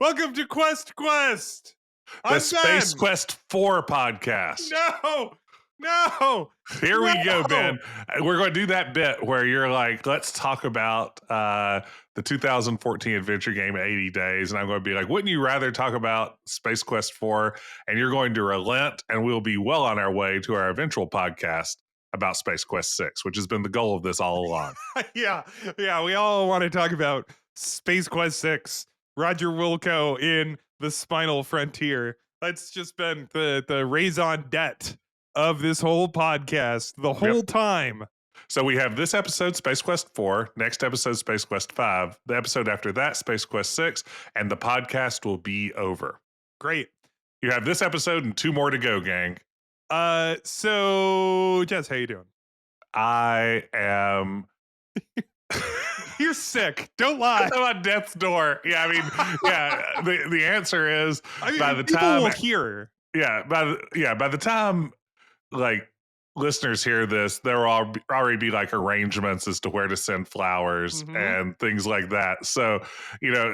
Welcome to Quest. The I'm Space Ben. Quest 4 podcast. No. Here we go, Ben. We're going to do that bit where you're like, let's talk about the 2014 adventure game 80 Days. And I'm going to be like, wouldn't you rather talk about Space Quest 4? And you're going to relent, and we'll be well on our way to our eventual podcast about Space Quest 6, which has been the goal of this all along. Yeah. We all want to talk about Space Quest 6. Roger Wilco in the Spinal Frontier. That's just been the raison d'etre of this whole podcast the whole time. So we have this episode, Space Quest 4, next episode, Space Quest 5, the episode after that, Space Quest 6, and the podcast will be over. Great. You have this episode and 2 more to go, gang. So Jess, how you doing? I am... You're sick. Don't lie. I'm on death's door. Yeah, I mean, the answer is by the people time... will hear. By the time, like, listeners hear this, there will already be like arrangements as to where to send flowers and things like that. So,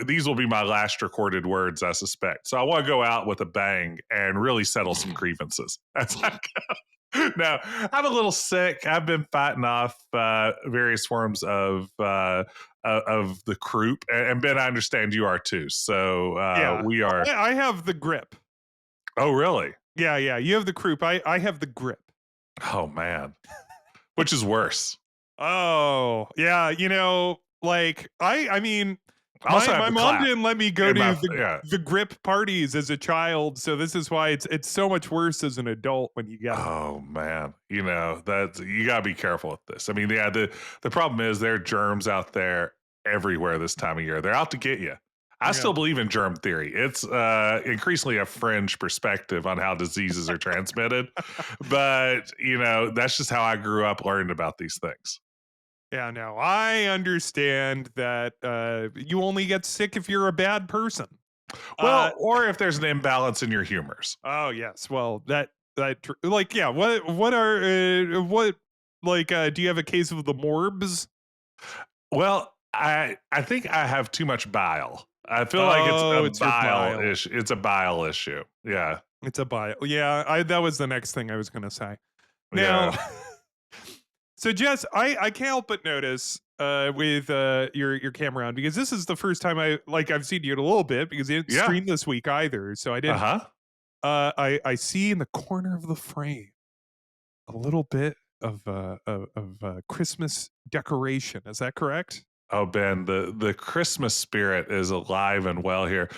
these will be my last recorded words, I suspect. So I want to go out with a bang and really settle some grievances as I go. No, I'm a little sick. I've been fighting off various forms of the croup, and Ben, I understand you are too. So we are. I have the grip. Oh, really? Yeah. You have the croup. I have the grip. Oh man, which is worse? Oh yeah, I mean. My mom didn't let me go to the grip parties as a child, so this is why it's so much worse as an adult when you get. Oh man, that you gotta be careful with this. I mean, the problem is there are germs out there everywhere this time of year. They're out to get you. I still believe in germ theory. It's increasingly a fringe perspective on how diseases are transmitted, but that's just how I grew up learning about these things. Yeah, no, I understand that you only get sick if you're a bad person. Well, or if there's an imbalance in your humors. Oh yes, well that like yeah. What do you have a case of the morbs? Well, I think I have too much bile. I feel like it's a bile issue. It's a bile issue. Yeah, it's a bile. Yeah, that was the next thing I was gonna say. Now. Yeah. So Jess, I can't help but notice with your camera on, because this is the first time I've seen you in a little bit, because you didn't stream this week either, so I didn't. I see in the corner of the frame a little bit of Christmas decoration. Is that correct? Oh, Ben, the Christmas spirit is alive and well here.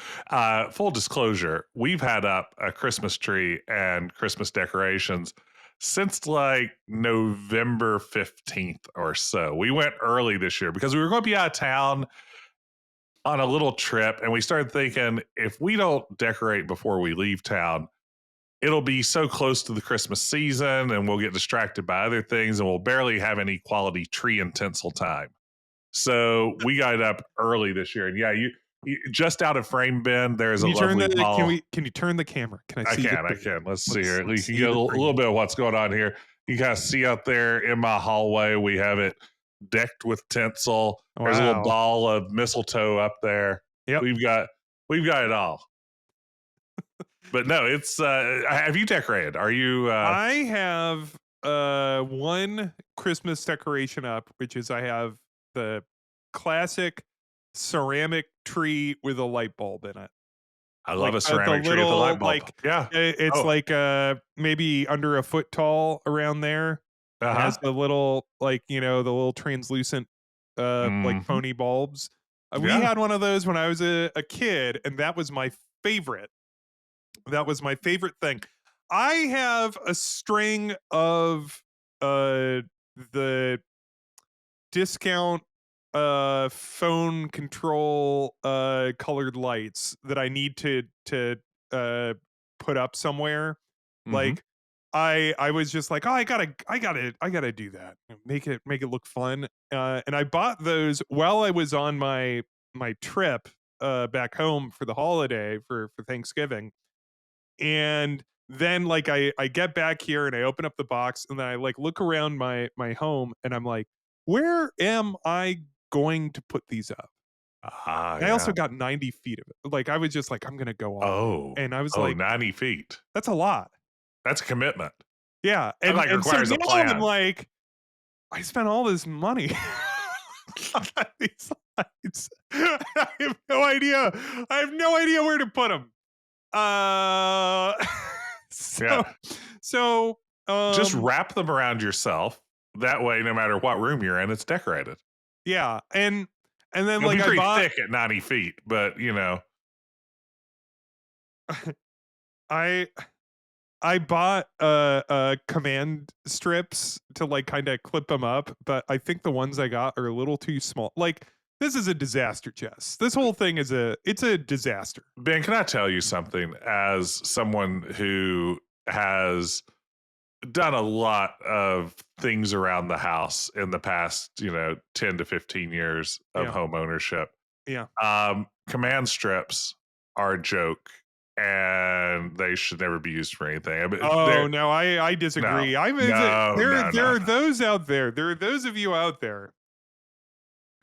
Full disclosure, we've had up a Christmas tree and Christmas decorations since like November 15th or so. We went early this year because we were going to be out of town on a little trip, and we started thinking, if we don't decorate before we leave town, it'll be so close to the Christmas season and we'll get distracted by other things and we'll barely have any quality tree and tinsel time. So we got it up early this year. And yeah, you just out of frame, Ben, there's a lovely ball. Can you turn the camera? Can I see? I can. Let's see here. You can get a little bit of what's going on here. You kind of see out there in my hallway, we have it decked with tinsel. Wow. There's a little ball of mistletoe up there. Yep. We've got it all. But no, it's have you decorated? Are you I have one Christmas decoration up, which is I have the classic ceramic tree with a light bulb in it. I love a ceramic tree with a light bulb. It's maybe under a foot tall around there. It has the little the little translucent like phony bulbs. We had one of those when I was a kid, and that was my favorite. That was my favorite thing. I have a string of the discount phone control colored lights that I need to put up somewhere. Like I was just like, oh, I gotta do that. Make it look fun. And I bought those while I was on my trip back home for the holiday for Thanksgiving. And then I get back here and I open up the box, and then I look around my home, and I'm like, where am I going to put these up? I also Yeah. got 90 feet of it. Like, I was just like, "I'm gonna go all in." Oh. And I was Oh, like, 90 feet. "That's a lot." That's a commitment. Yeah, That, like, and so requires a now I'm plan. like, I spent all this money on these lights. I have no idea. I have no idea where to put them. Uh, Yeah. so so, Just um, wrap them around yourself. That way, no matter what room you're in, it's decorated. yeah, and then, It'll like, be I pretty bought thick at 90 feet, but, I I bought, command strips to, like, kinda clip them up, but I think the ones I got are a little too small. Like, this is a disaster, Jess. This whole thing is it's a disaster. Ben, can I tell you something? As someone who has done a lot of things around the house in the past, 10 to 15 years of Yeah, home ownership, yeah. command strips are a joke and they should never be used for anything. I mean, Oh, they're no, I no, disagree. I mean, no, no, there no. are those out there, there are those of you out there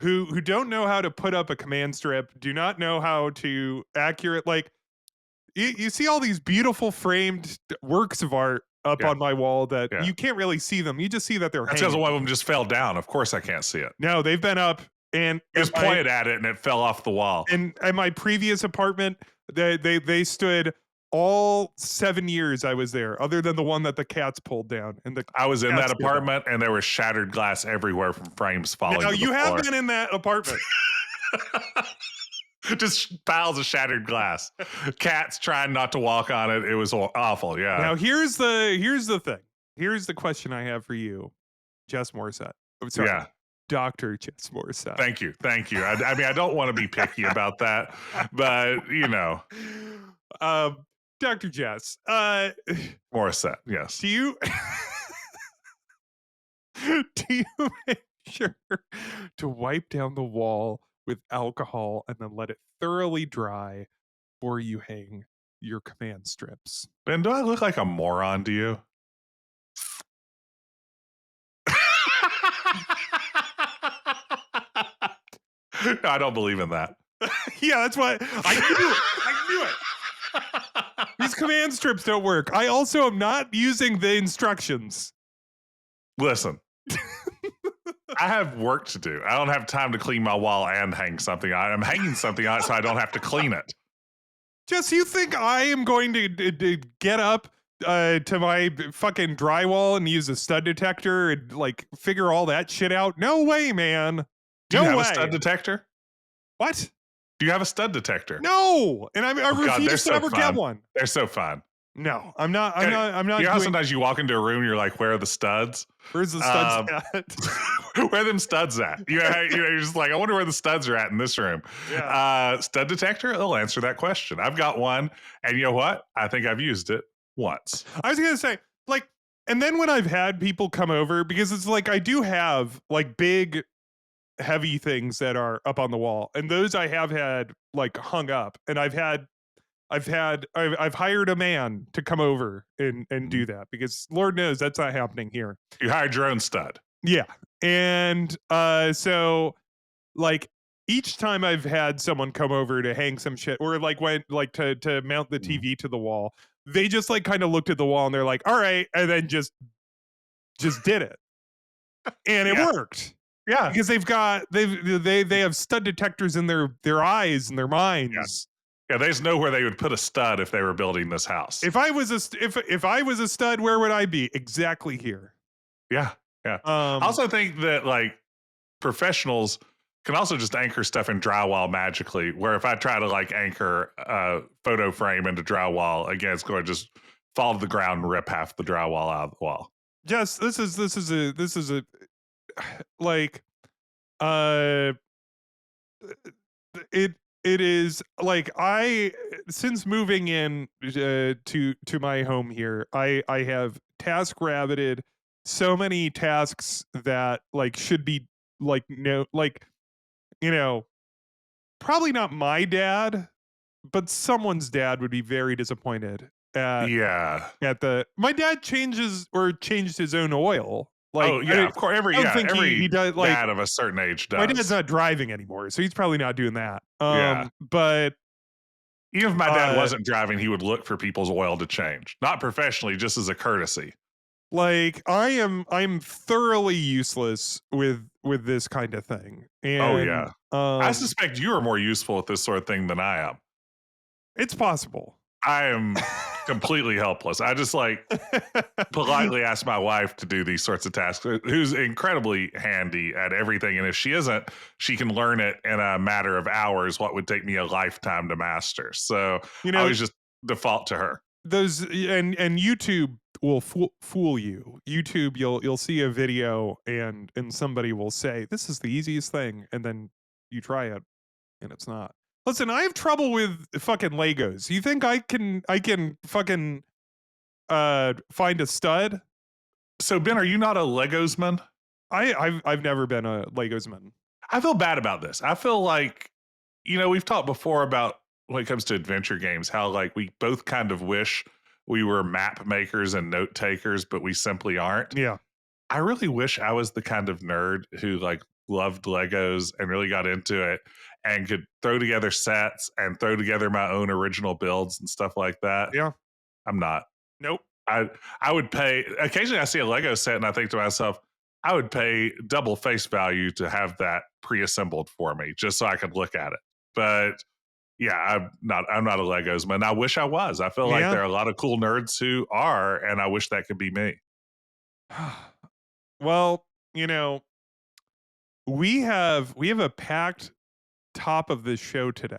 who don't know how to put up a command strip, do not know how to accurate like, you see all these beautiful framed works of art up Yeah, on my wall that yeah. you can't really see them, you just see that they're That's because hanging. one of them just fell down. Of course, I can't see it. No, they've been up, and You just pointed at it and it fell off the wall. at my previous apartment, they stood all 7 years I was there, other than the one that the cats pulled down, and the I was in that cats did that. apartment and there was shattered glass everywhere from frames falling Now to the you have floor. been in that apartment. Just piles of shattered glass. Cats trying not to walk on it. It was awful. Yeah. Now here's the thing. Here's the question I have for you, Jess Morissette. Oh, sorry, Yeah. Dr. Jess Morissette. Thank you. Thank you. I mean, I don't want to be picky about that, but Um, Dr. Jess, Morissette. Yes. do you do you make sure to wipe down the wall with alcohol and then let it thoroughly dry before you hang your command strips? Ben, do I look like a moron to you? No, I don't believe in that. Yeah, that's why I knew it. I knew it. These command strips don't work. I also am not using the instructions. Listen, I have work to do. I don't have time to clean my wall and hang something on. I'm hanging something on it so I don't have to clean it. Jess, you think I am going to get up to my fucking drywall and use a stud detector and like figure all that shit out? No way, man. Do you No have a way. stud detector? What? Do you have a stud detector? No. And I Oh God, they're refuse to so ever get fun. one. They're so fun. No, I'm not. I'm Okay, not. I'm not you know how doing. sometimes you walk into a room, and you're like, "Where are the studs? Where's the studs Um, at? where are them studs at?" You're just like, "I wonder where the studs are at in this room." Yeah. Stud detector, it'll answer that question. I've got one, and you know what? I think I've used it once. I was gonna say, like, and then when I've had people come over, because it's like I do have like big, heavy things that are up on the wall, and those I have had like hung up, and I've hired a man to come over and do Mhm. that because Lord knows that's not happening here. You hired your own stud. Yeah, and so like each time I've had someone come over to hang some shit or like went like to mount the Mhm. TV to the wall, they just like kind of looked at the wall and they're like, "All right," and then just did it, and it Yeah, worked yeah, because they have stud detectors in their eyes and their yeah, minds. yeah. They just know where they would put a stud if they were building this house. If I was if I was a stud, where would I be? Exactly here. Yeah, yeah. I Um, also think that like professionals can also just anchor stuff in drywall magically. Where if I try to like anchor a photo frame into drywall, again, it's going to just fall to the ground and rip half the drywall out of the wall. Jess, this is a like uh it it is like I since moving in to my home here, I have task rabbited so many tasks that like should be like no like you know probably not my dad, but someone's dad would be very disappointed Yeah, at the my dad changes or changed his own oil Like, Oh yeah, of course. I don't think he Every does, like, dad of a certain age my dad's does. not driving anymore, so he's probably not doing that. Yeah. But, Even if my dad uh, wasn't driving, he would look for people's oil to change, not professionally, just as a courtesy. like, I'm thoroughly useless with this kind of thing, Oh and, yeah. I suspect you are more useful at this sort of thing than I am. it's possible. I am completely helpless. I just like politely ask my wife to do these sorts of tasks, who's incredibly handy at everything. And if she isn't, she can learn it in a matter of hours, what would take me a lifetime to master. So You I know, always just default to her. those and YouTube will fool you. YouTube, you'll see a video and somebody will say, "This is the easiest thing," and then you try it and it's not. Listen, I have trouble with fucking Legos. You think I can fucking find a stud? So Ben, are you not a Legos man? I've never been a Legos man. I feel bad about this. I feel like, we've talked before about when it comes to adventure games, how like we both kind of wish we were map makers and note takers, but we simply aren't. Yeah. I really wish I was the kind of nerd who like loved Legos and really got into it and could throw together sets and throw together my own original builds and stuff like that. Yeah. I'm not. Nope. I I would pay occasionally I see a Lego set and I think to myself, I would pay double face value to have that pre-assembled for me just so I could look at it. But yeah, I'm not a Legos man. I wish I was. I feel like Yeah. there are a lot of cool nerds who are, and I wish that could be me. Well, we have a packed top of this show today.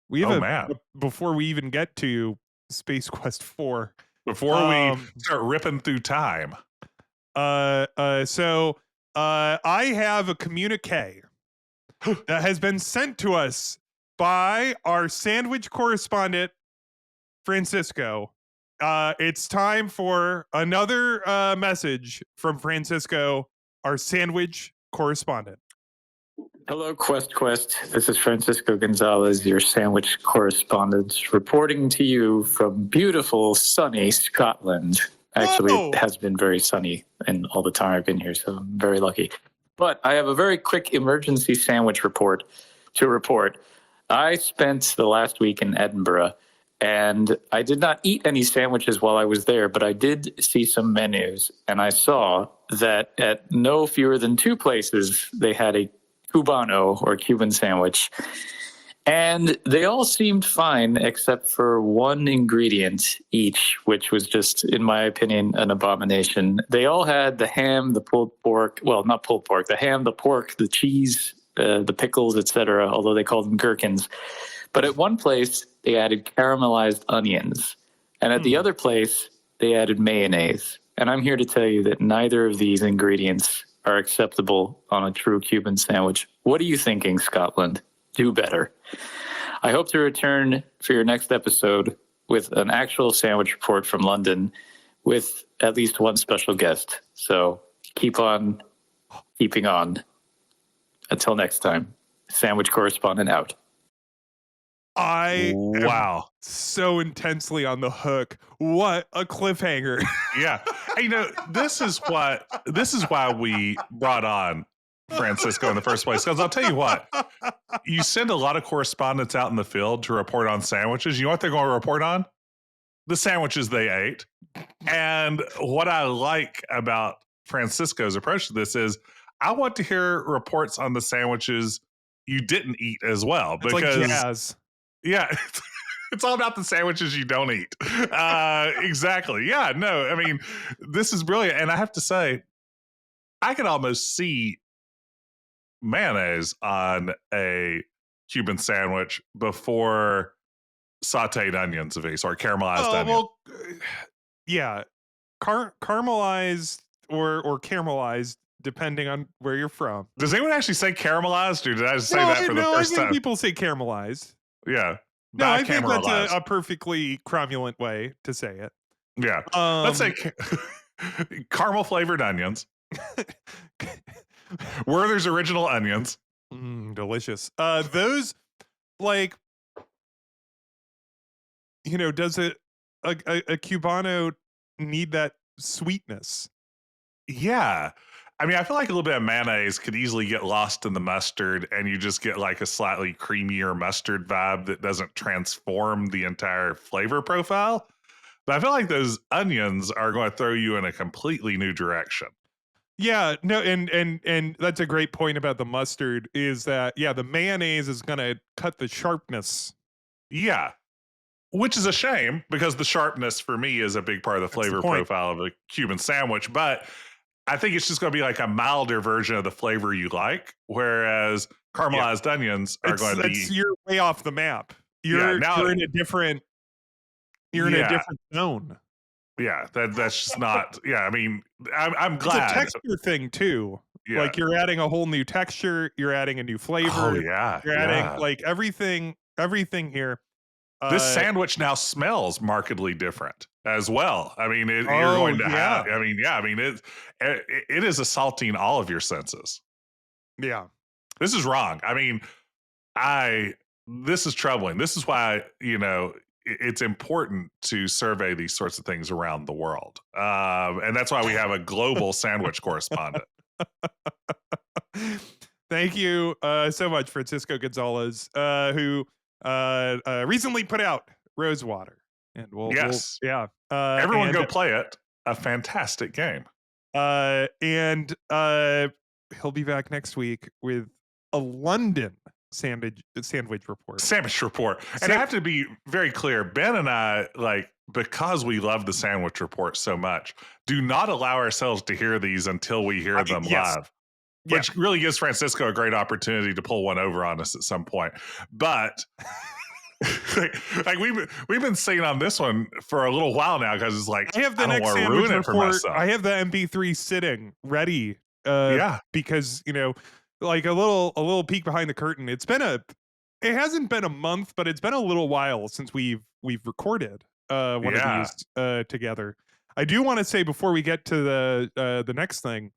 We have Oh man. before we even get to Space Quest 4. Before we Um start ripping through time. so I have a communique that has been sent to us by our sandwich correspondent Francisco. It's time for another message from Francisco, our sandwich correspondent. Hello, Quest. This is Francisco Gonzalez, your sandwich correspondent, reporting to you from beautiful, sunny Scotland. Actually, Whoa! it has been very sunny and all the time I've been here, so I'm very lucky. But I have a very quick emergency sandwich report to report. I spent the last week in Edinburgh, and I did not eat any sandwiches while I was there, but I did see some menus, and I saw that at no fewer than two places they had a Cubano or Cuban sandwich. And they all seemed fine except for one ingredient each, which was just, in my opinion, an abomination. They all had the ham, the pulled pork, well, not pulled pork, the ham, the pork, the cheese, the pickles, etc., although they called them gherkins. But at one place, they added caramelized onions. And at the other place, they added mayonnaise. And I'm here to tell you that neither of these ingredients are acceptable on a true Cuban sandwich. What are you thinking, Scotland? Do better. I hope to return for your next episode with an actual sandwich report from London with at least one special guest. So keep on keeping on. Until next time, sandwich correspondent out. I am Wow. so intensely on the hook. What a cliffhanger. Yeah. And, this is why we brought on Francisco in the first place. Because I'll tell you what, you send a lot of correspondents out in the field to report on sandwiches. You know what they're going to report on? The sandwiches they ate. And what I like about Francisco's approach to this is I want to hear reports on the sandwiches you didn't eat as well. It's like Because jazz. yeah, it's all about the sandwiches you don't eat. Exactly. Yeah, no, I mean, this is brilliant. And I have to say, I can almost see mayonnaise on a Cuban sandwich before sauteed onions of or caramelized onion. Well, yeah, caramelized or caramelized, depending on where you're from. Does anyone actually say caramelized, or did I just say that for the first I think time? people say caramelized. Yeah. No, I think that's Bicaramelized. a perfectly cromulent way to say it. Yeah. Let's say caramel flavored onions. Werther's original onions. Delicious. Those, like, does a Cubano need that sweetness? Yeah. I mean, I feel like a little bit of mayonnaise could easily get lost in the mustard, and you just get like a slightly creamier mustard vibe that doesn't transform the entire flavor profile. But I feel like those onions are going to throw you in a completely new direction. Yeah, no, and that's a great point about the mustard is that yeah, the mayonnaise is gonna cut the sharpness. Yeah. Which is a shame because the sharpness for me is a big part of the That's the flavor point. profile of a Cuban sandwich. But I think it's just going to be like a milder version of the flavor you like, whereas Yeah, caramelized onions are going to it's be, you're way off the map. yeah, now, You're in a different yeah, zone. yeah, that's just not, yeah. I mean, I'm It's a glad, texture thing too. yeah. Like you're adding a whole new texture, you're adding a new Oh flavor, yeah, you're adding yeah. like everything here. This Uh sandwich now smells markedly different as well. I mean, you're oh going to yeah. have. I mean, yeah. I mean, it is assaulting all of your senses. Yeah. This is wrong. I mean, I this is troubling. This is why, it's important to survey these sorts of things around the world. And that's why we have a global sandwich correspondent. Thank you so much, Francisco Gonzalez, who recently put out Rosewater, and we'll Yes. yeah, Everyone go play it. A fantastic game. and he'll be back next week with a London sandwich report. Sandwich report. And I have to be very clear, Ben and I, like, because we love the sandwich report so much, do not allow ourselves to hear these until we hear them Yes, live. yeah. Which really gives Francisco a great opportunity to pull one over on us at some point. But like we've been singing on this one for a little while now because it's like I have the I don't next want to sandwich ruin it for report. myself. I have the MP3 sitting ready. Yeah. Because like a little peek behind the curtain. It hasn't been a month, but it's been a little while since we've recorded one of Yeah. these together. I do want to say before we get to the next thing,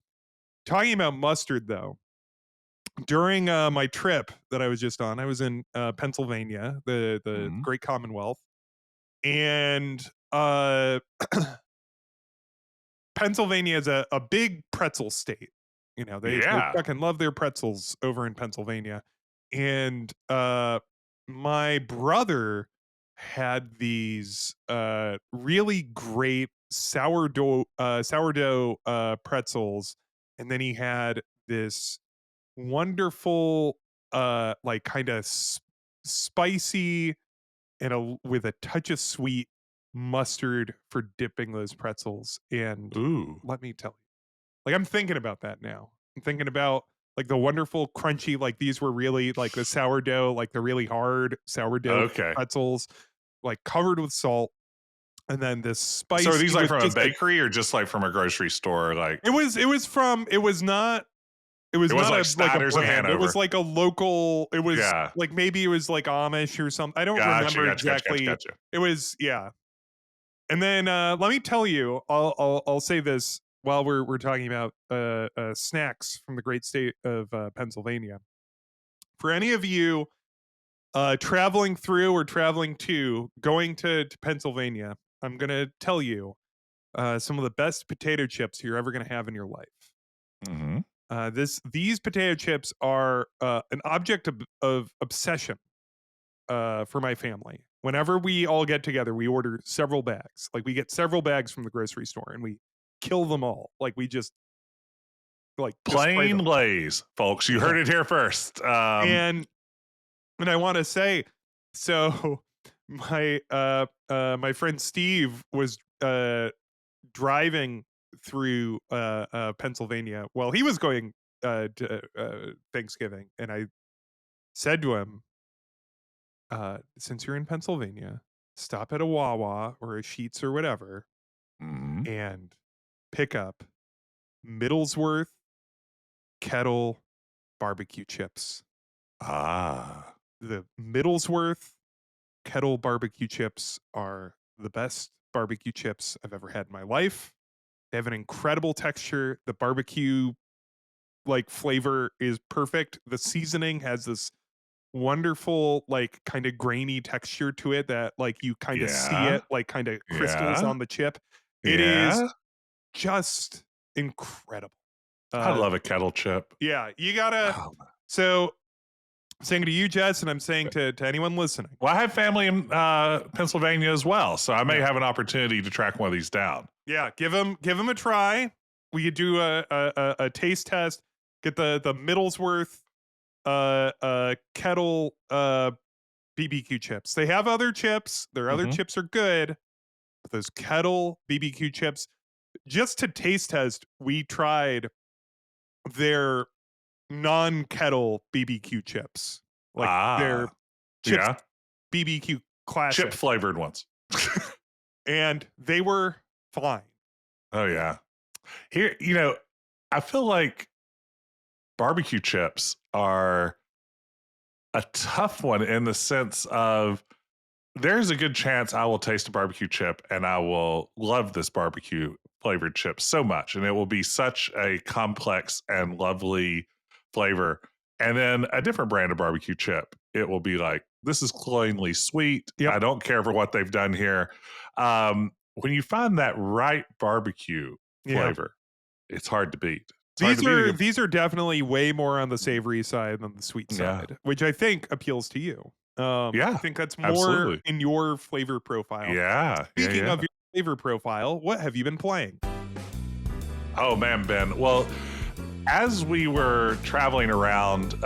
talking about mustard though. During my trip that I was just on, I was in Pennsylvania, the Mhm. Great Commonwealth, and Pennsylvania is a big pretzel state. They Yeah. fucking love their pretzels over in Pennsylvania. And my brother had these really great sourdough pretzels, and then he had this wonderful like kind of spicy and with a touch of sweet mustard for dipping those pretzels. And Ooh. let me tell you, like I'm thinking about that now. I'm thinking about like the wonderful crunchy, like these were really like the sourdough, like the really hard sourdough Okay. pretzels, like covered with salt. And then this So are these spicy like with from a just a, bakery or just like from a grocery store? Like it was it was not like like a Snyder's in brand. It was Hanover. like a local, it was Yeah. like maybe it was like Amish or something. I don't Gotcha, remember gotcha, gotcha, gotcha, exactly. gotcha. It was, yeah. And then let me tell you, I'll say this while we're talking about snacks from the great state of Pennsylvania. For any of you traveling through or traveling to going to Pennsylvania, I'm gonna tell you some of the best potato chips you're ever gonna have in your life. Mhm. These potato chips are an object of obsession for my family. Whenever we all get together, we order several bags. Like we get several bags from the grocery store and we kill them all. Like we just like destroy Plain them. Lays, folks. You Yeah. heard it here first. And I want to say, so my friend Steve was driving through Pennsylvania. Well, he was going to Thanksgiving, and I said to him, since you're in Pennsylvania, stop at a Wawa or a Sheets or whatever Mhm. and pick up Middlesworth Kettle barbecue chips. Ah. The Middlesworth Kettle barbecue chips are the best barbecue chips I've ever had in my life. They have an incredible texture. The barbecue like flavor is perfect. The seasoning has this wonderful like kind of grainy texture to it that like you kind of see Yeah. it like kind of crystals Yeah. on the chip. It is Yeah. just incredible. I love a kettle chip. Yeah, you gotta. Oh, So, I'm saying to you, Jess, and I'm saying to anyone listening. well, I have family in Pennsylvania as well, so I may have an opportunity to track one of these down. Yeah, give them a try. We could do a taste test. Get the Middlesworth kettle BBQ chips. They have other chips. Their other chips are good, but those kettle BBQ chips, just to taste test, we tried their non-kettle BBQ chips, like their chips BBQ classic, chip flavored ones, and they were fine. Oh yeah, here I feel like barbecue chips are a tough one in the sense of there's a good chance I will taste a barbecue chip and I will love this barbecue flavored chip so much, and it will be such a complex and lovely flavor. And then a different brand of barbecue chip, it will be like, this is cloyingly sweet. I don't care for what they've done here. When you find that right barbecue flavor, it's hard to beat. These are definitely way more on the savory side than the sweet side, which I think appeals to you. I think that's more in your flavor profile. Speaking of your flavor profile, what have you been playing? Oh man, Ben. Well, as we were traveling around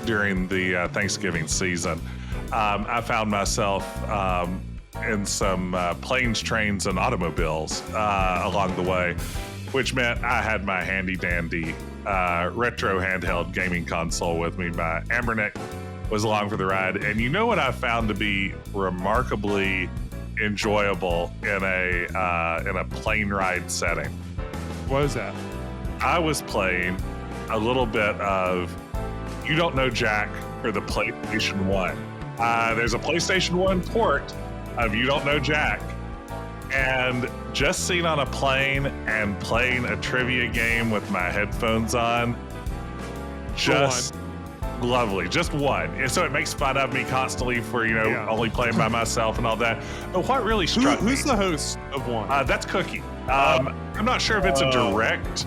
during the Thanksgiving season, I found myself in some planes, trains, and automobiles along the way, which meant I had my handy dandy retro handheld gaming console with me. My Amberneck was along for the ride. And you know what I found to be remarkably enjoyable in a plane ride setting? What was that? I was playing a little bit of You Don't Know Jack for the PlayStation 1. There's a PlayStation 1 port of You Don't Know Jack. And just sitting on a plane and playing a trivia game with my headphones on, just lovely. Just one. And so it makes fun of me constantly for, only playing by myself and all that. But what really struck me... Who's the host of one? That's Cookie. I'm not sure if it's a direct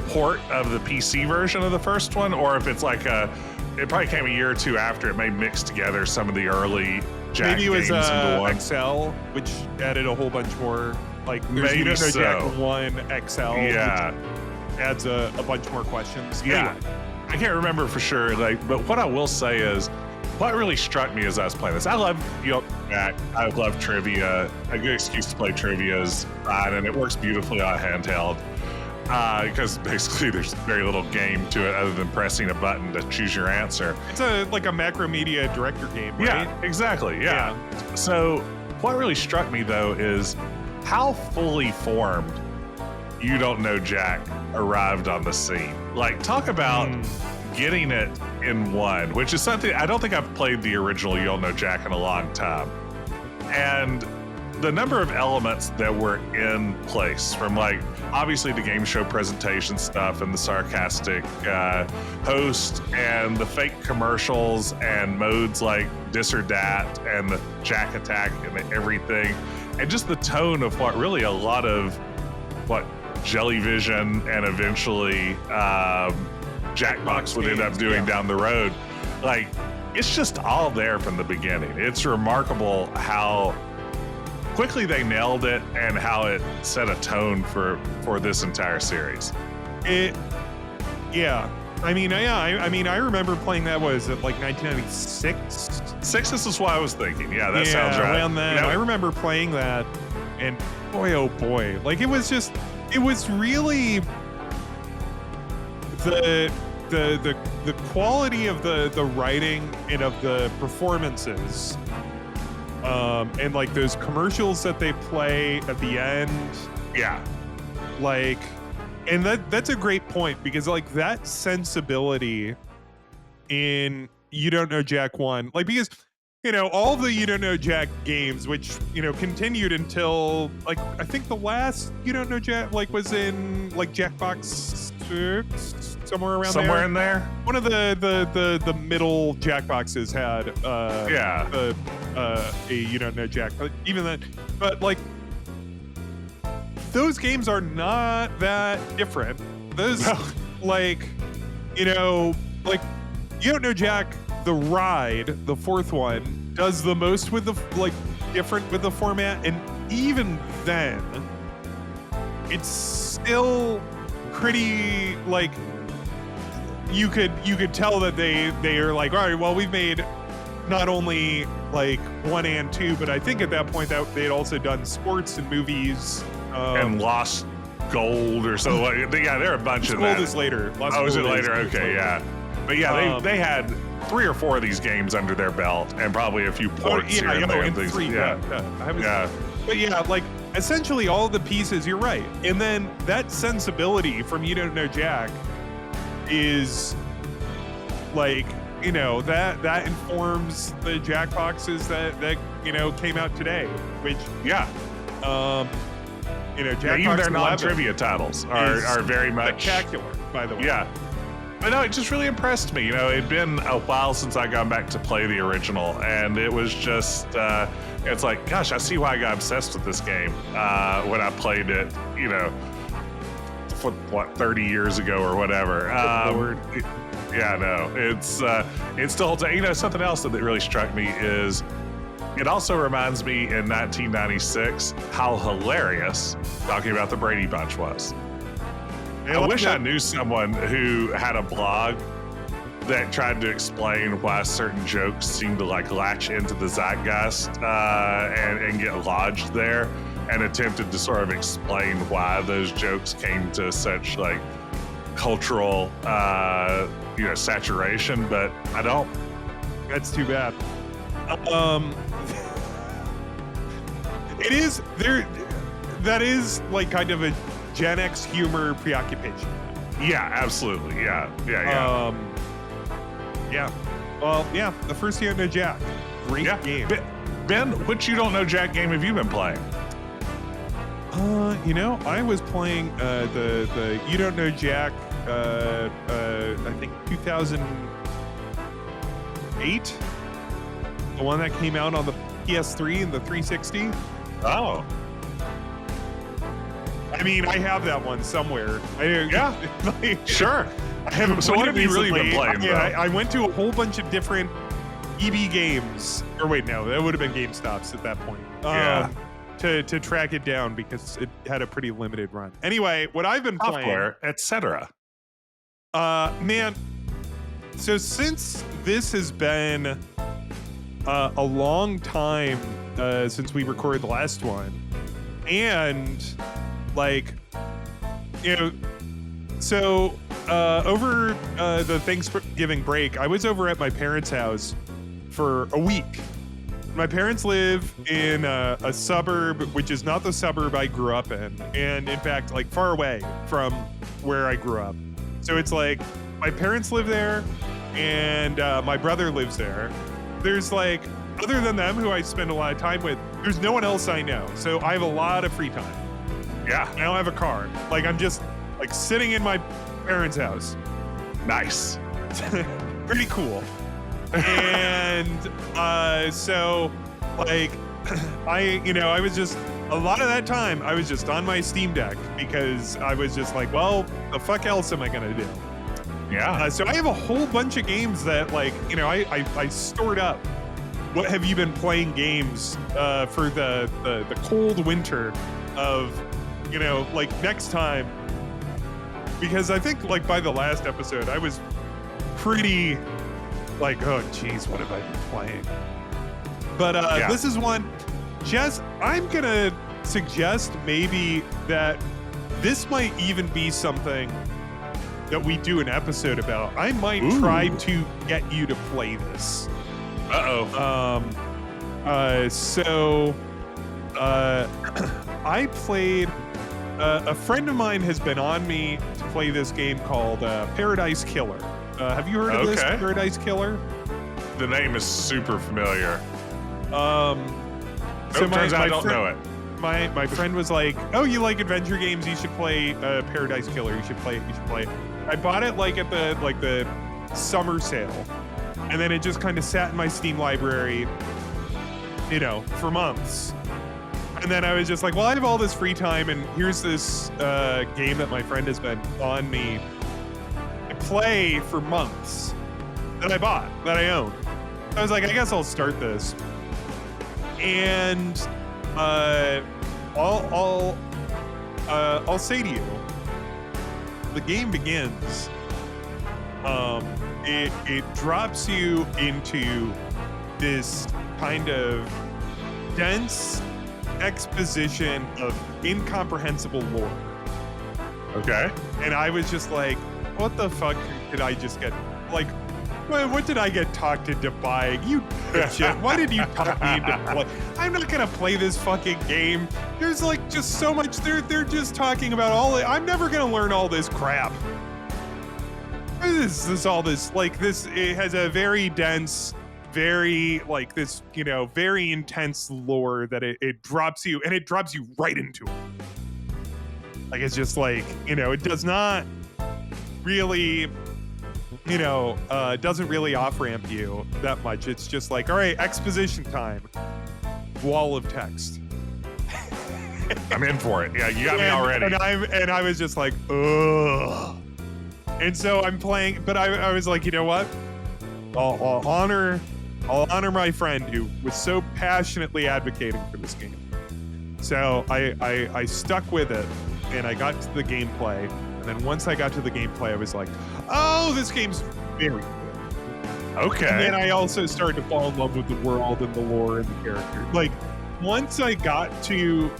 port of the PC version of the first one, or if it's like it probably came a year or two after. It may mix together some of the early Jack Maybe it was games into one. XL, which added a whole bunch more. Like there's Maybe so. Jack 1 XL, yeah, adds a bunch more questions. Yeah, anyway. I can't remember for sure. But what I will say is, what really struck me as I was playing this, I love Jack. I love trivia. A good excuse to play trivia is fine, and it works beautifully on handheld. Because basically there's very little game to it other than pressing a button to choose your answer. It's like a Macromedia director game, right? Yeah, exactly. Yeah. So what really struck me though is how fully formed You Don't Know Jack arrived on the scene. Like, talk about getting it in one, which is something I don't think I've played the original You Don't Know Jack in a long time. And the number of elements that were in place, from like obviously the game show presentation stuff and the sarcastic host and the fake commercials and modes like this or that and the Jack attack and everything, and just the tone of what really a lot of what Jellyvision and eventually Jackbox would end up doing down the road. Like, it's just all there from the beginning. It's remarkable how quickly they nailed it and how it set a tone for this entire series. I remember playing that. Was it like 1996? This is what I was thinking. Yeah, that sounds right. Around then, I remember playing that, and boy, oh boy, like it was really the quality of the writing and of the performances. And like those commercials that they play at the end. Yeah. Like, and that's a great point, because like that sensibility in You Don't Know Jack 1, like, because, all the You Don't Know Jack games, which, continued until like, I think the last You Don't Know Jack was in like Jackbox 6, somewhere around somewhere in there. One of the middle Jackboxes had a You Don't Know Jack, but even then, but like those games are not that different. Those, like, you know, like, You Don't Know Jack, the ride, the fourth one, does the most with the, like, different with the format. And even then, it's still pretty, like, you could tell that they are like, all right, well, we've made not only like 1 and 2, but I think at that point that they'd also done sports and movies and Lost Gold or so. Like, yeah, there are a bunch of Gold that. is later. Oh, is it later? Okay, yeah. But yeah, they had 3 or 4 of these games under their belt, and probably a few ports here and there. And 3, But yeah, like essentially all the pieces. You're right, and then that sensibility from You Don't Know Jack is like, you know, that informs the Jackboxes that you know came out today, which you know, Jackbox even their non-trivia titles are very much spectacular, by the way. Yeah. But no, it just really impressed me. You know, it'd been a while since I got back to play the original, and it was just, it's like, gosh, I see why I got obsessed with this game when I played it, you know, for, what, 30 years ago or whatever. Yeah, no, it still holds up. You know, something else that really struck me is it also reminds me in 1996 how hilarious talking about the Brady Bunch was. I wish I knew someone who had a blog that tried to explain why certain jokes seem to like latch into the zeitgeist and get lodged there, and attempted to sort of explain why those jokes came to such like cultural you know, saturation, but I don't. That's too bad. It is there. That is like kind of a Gen X humor preoccupation. Yeah, absolutely. Yeah. Yeah. Well, yeah. The first You Don't Know Jack, great game. Ben, which You Don't Know Jack game have you been playing? You know, I was playing the You Don't Know Jack. I think 2008, the one that came out on the PS3 and the 360. Oh. I mean, I have that one somewhere. Sure. So what have you really been playing? I went to a whole bunch of different EB games. Or wait, no, that would have been GameStops at that point. To track it down because it had a pretty limited run. Anyway, what I've been playing, etc. Man, so since this has been a long time since we recorded the last one, and like, you know, so over the Thanksgiving break, I was over at my parents' house for a week. My parents live in a suburb, which is not the suburb I grew up in, and in fact, like far away from where I grew up. So it's like my parents live there, and my brother lives there. There's like, other than them, who I spend a lot of time with, there's no one else I know. So I have a lot of free time. Yeah. I don't have a car. Like, I'm just like sitting in my parents' house. Nice. Pretty cool. And so like I was just, a lot of that time I was just on my Steam Deck because I was just like, well, the fuck else am I gonna do? Yeah. So I have a whole bunch of games that, like, you know, I stored up. What have you been playing games for the cold winter of, you know, like next time? Because I think like by the last episode I was pretty like, oh geez, what have I been playing? But this is one, Jess, I'm gonna suggest maybe that this might even be something that we do an episode about. I might try to get you to play this. I played, a friend of mine has been on me to play this game called Paradise Killer. Have you heard of this, Paradise Killer? The name is super familiar. So turns out I don't know it. My friend was like, oh, you like adventure games? You should play Paradise Killer. You should play it. You should play it. I bought it like at the summer sale, and then it just kind of sat in my Steam library, you know, for months. And then I was just like, well, I have all this free time, and here's this game that my friend has been on me to play for months that I bought, that I own. I was like, I guess I'll start this. And I'll say to you, the game begins. It drops you into this kind of dense exposition of incomprehensible lore. Okay. And I was just like, what the fuck did I just get? Like, what did I get talked into buying? You shit. Why did you talk me into play? I'm not gonna play this fucking game. There's like just so much. They're just talking about I'm never gonna learn all this crap. This all this like this. It has a very dense, very like this, very intense lore that it drops you, and it drops you right into it. Like it's just like it does not really. Doesn't really off-ramp you that much. It's just like, all right, exposition time. Wall of text. I'm in for it. Yeah, you got me already. And I was just like, ugh. And so I'm playing, but I was like, you know what? I'll honor my friend who was so passionately advocating for this game. So I stuck with it, and I got to the gameplay. And then once I got to the gameplay, I was like, oh, this game's very good. Okay. And then I also started to fall in love with the world and the lore and the character. Like, once I got to,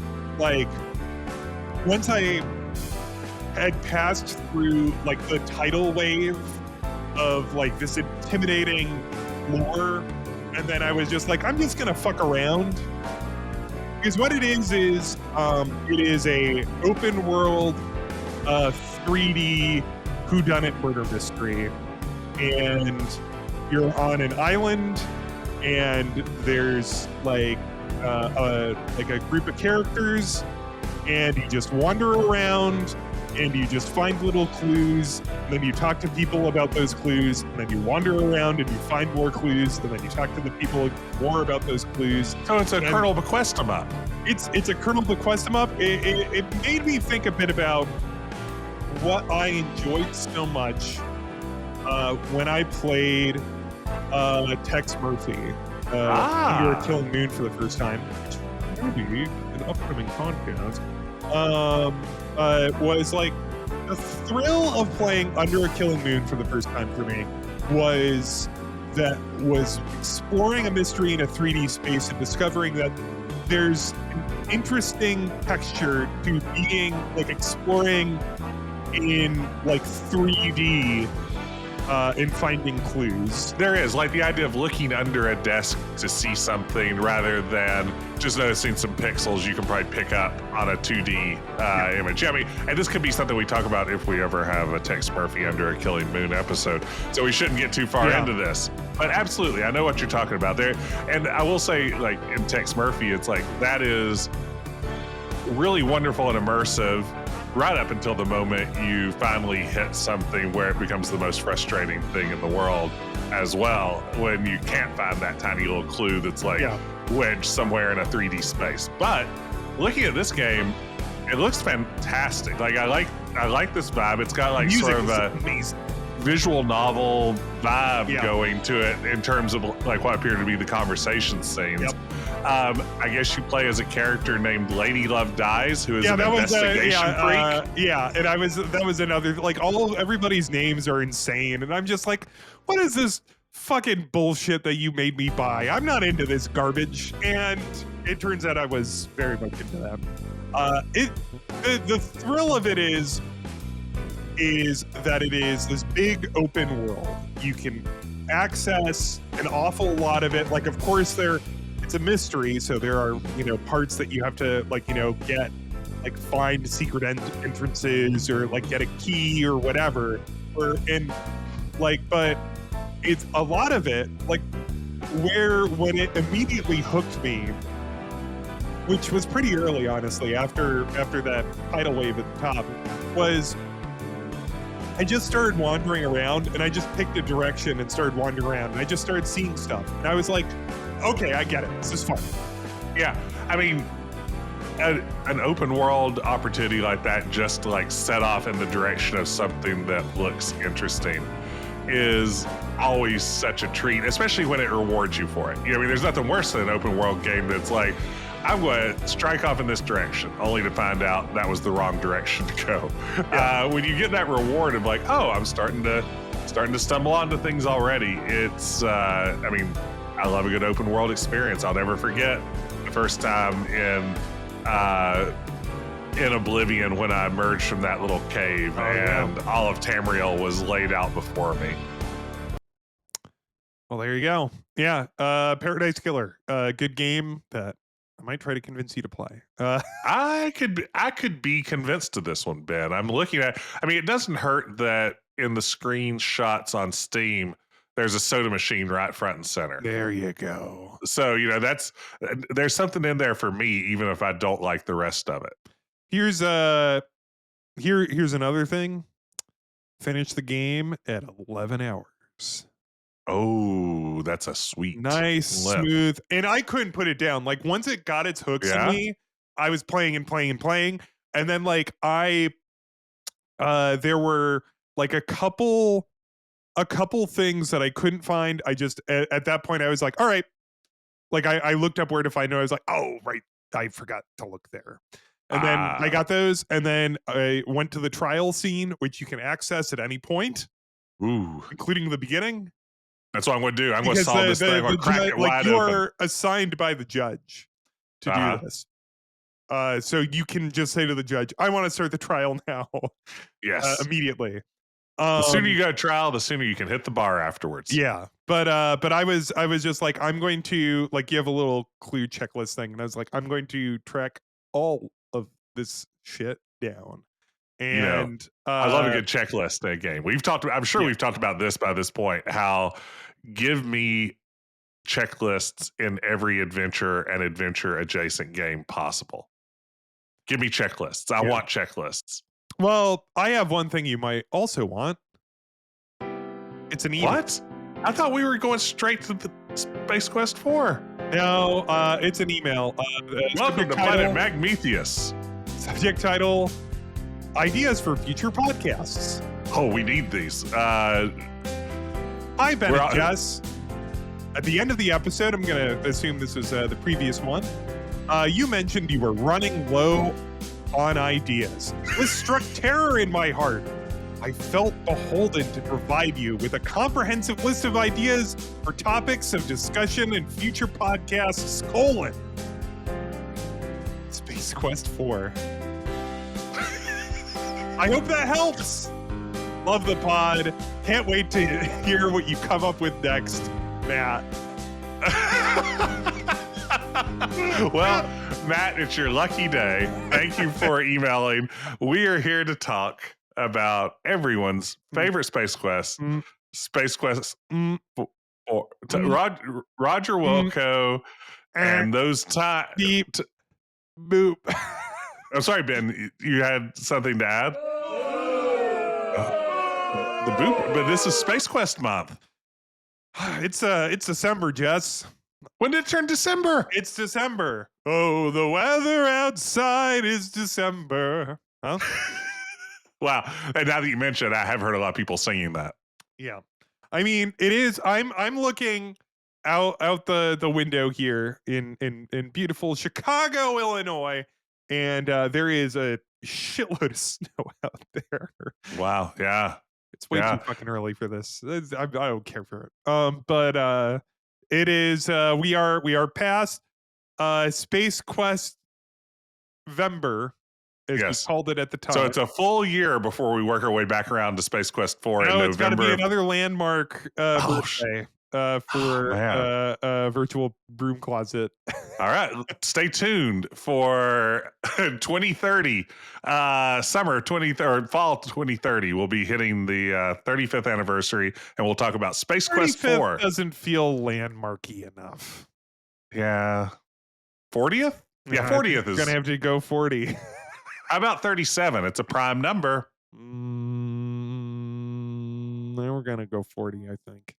once I had passed through, the tidal wave of, this intimidating lore, and then I was just like, I'm just gonna fuck around. Because what it is it is a open world 3D whodunit murder mystery, and you're on an island, and there's a group of characters, and you just wander around, and you just find little clues, and then you talk to people about those clues, and then you wander around and you find more clues, and then you talk to the people more about those clues. So it's a kernel bequest 'em up. It's a kernel bequest 'em up. It made me think a bit about what I enjoyed so much when I played Tex Murphy, Under a Killing Moon for the first time. Maybe an upcoming podcast. Was like the thrill of playing Under a Killing Moon for the first time for me was exploring a mystery in a 3D space and discovering that there's an interesting texture to being exploring in 3D and finding clues. There is the idea of looking under a desk to see something rather than just noticing some pixels you can probably pick up on a 2D image. I mean, and this could be something we talk about if we ever have a Tex Murphy Under a Killing Moon episode. So we shouldn't get too far into this. But absolutely, I know what you're talking about there. And I will say, in Tex Murphy, it's that is really wonderful and immersive right up until the moment you finally hit something where it becomes the most frustrating thing in the world as well, when you can't find that tiny little clue that's wedged somewhere in a 3D space. But looking at this game, it looks fantastic. I like this vibe. It's got sort of a amazing visual novel vibe going to it in terms of what appear to be the conversation scenes. Yep. I guess you play as a character named Lady Love Dies, who is an investigation freak. And that was another everybody's names are insane, and I'm just like, what is this fucking bullshit that you made me buy? I'm not into this garbage. And it turns out I was very much into that. The thrill of it is that it is this big open world. You can access an awful lot of it. Of course, it's a mystery, so there are parts that you have to get find secret entrances or get a key or whatever. But it's a lot of it when it immediately hooked me, which was pretty early, honestly, after that tidal wave at the top, was I just started wandering around, and I just picked a direction and started wandering around, and I just started seeing stuff. And I was like, okay, I get it. This is fun. Yeah. I mean, an open world opportunity like that, just to like set off in the direction of something that looks interesting, is always such a treat, especially when it rewards you for it. You know, I mean, there's nothing worse than an open world game that's like, I'm going to strike off in this direction, only to find out that was the wrong direction to go. Yeah. When you get that reward of like, oh, I'm starting to stumble onto things already. It's, I mean, I love a good open world experience. I'll never forget the first time in Oblivion when I emerged from that little cave and all of Tamriel was laid out before me. Well, there you go. Yeah, Paradise Killer, good game that I might try to convince you to play. I could be convinced of this one, Ben. I'm looking at. I mean, it doesn't hurt that in the screenshots on Steam, there's a soda machine right front and center. There you go. So you know there's something in there for me, even if I don't like the rest of it. Here's another thing. Finish the game at 11 hours. Oh, that's a sweet, nice, smooth, and I couldn't put it down. Like once it got its hooks in me, I was playing, and then like there were like a couple things that I couldn't find. I just at that point I was like, all right, like I looked up where to find it. I was like, oh right, I forgot to look there. And then I got those, and then I went to the trial scene, which you can access at any point, including the beginning. That's what I'm going to do. I'm going to solve this thing. I'm going to crack it wide open. You're assigned by the judge to do this. So you can just say to the judge, I want to start the trial now. Yes. Immediately. The sooner you go to trial, the sooner you can hit the bar afterwards. Yeah. But I was just like, I'm going to, like, you have a little clue checklist thing. And I was like, I'm going to track all of this shit down. And you know, I love a good checklist in a game. We've talked about, I'm sure we've talked about this by this point, how give me checklists in every adventure and adventure adjacent game possible. Give me checklists. I want checklists. Well, I have one thing you might also want. It's an email. What? I thought we were going straight to the Space Quest 4. No, it's an email. Welcome to Planet Magmetheus. Subject title, ideas for future podcasts. Oh, we need these. Hi, Ben and Jess. At the end of the episode, I'm going to assume this was the previous one. You mentioned you were running low on ideas. This struck terror in my heart. I felt beholden to provide you with a comprehensive list of ideas for topics of discussion in future podcasts, Space Quest 4. I hope that helps. Love the pod. Can't wait to hear what you come up with next, Matt. Well, Matt, it's your lucky day. Thank you for emailing. We are here to talk about everyone's favorite Space Quest. Space Quest Roger Wilco and those time. Beep. Boop. I'm sorry, Ben. You had something to add? The boop, but this is Space Quest month. It's December, Jess. When did it turn December? It's December. Oh, the weather outside is December. Huh? Wow. And now that you mention it, I have heard a lot of people singing that. Yeah. I mean, it is. I'm looking out the window here in beautiful Chicago, Illinois, and there is a shitload of snow out there. Wow. Yeah. It's way too fucking early for this. I don't care for it. But it is. We are past Space Quest Vember, as we called it at the time. So it's a full year before we work our way back around to Space Quest 4 in November. It's got to be another landmark birthday for virtual broom closet. All right, stay tuned for 2030, summer 20 or fall 2030. We'll be hitting the 35th anniversary, and we'll talk about Space Quest 4. Doesn't feel landmarky enough. Yeah, 40th. Yeah, 40th is gonna have to go 40. How about 37? It's a prime number. Then we're gonna go 40, I think.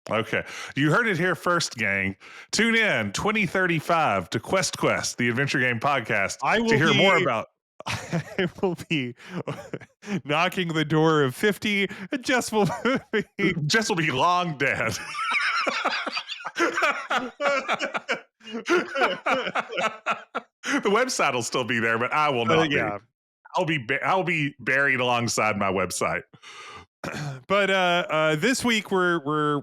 Okay. You heard it here first, gang. Tune in 2035 to Quest, the adventure game podcast, I to will hear more be about. I will be knocking the door of 50, and Jess will be Jess will be long dead. The website will still be there, but I will not be. yeah. I'll be buried alongside my website. But this week we're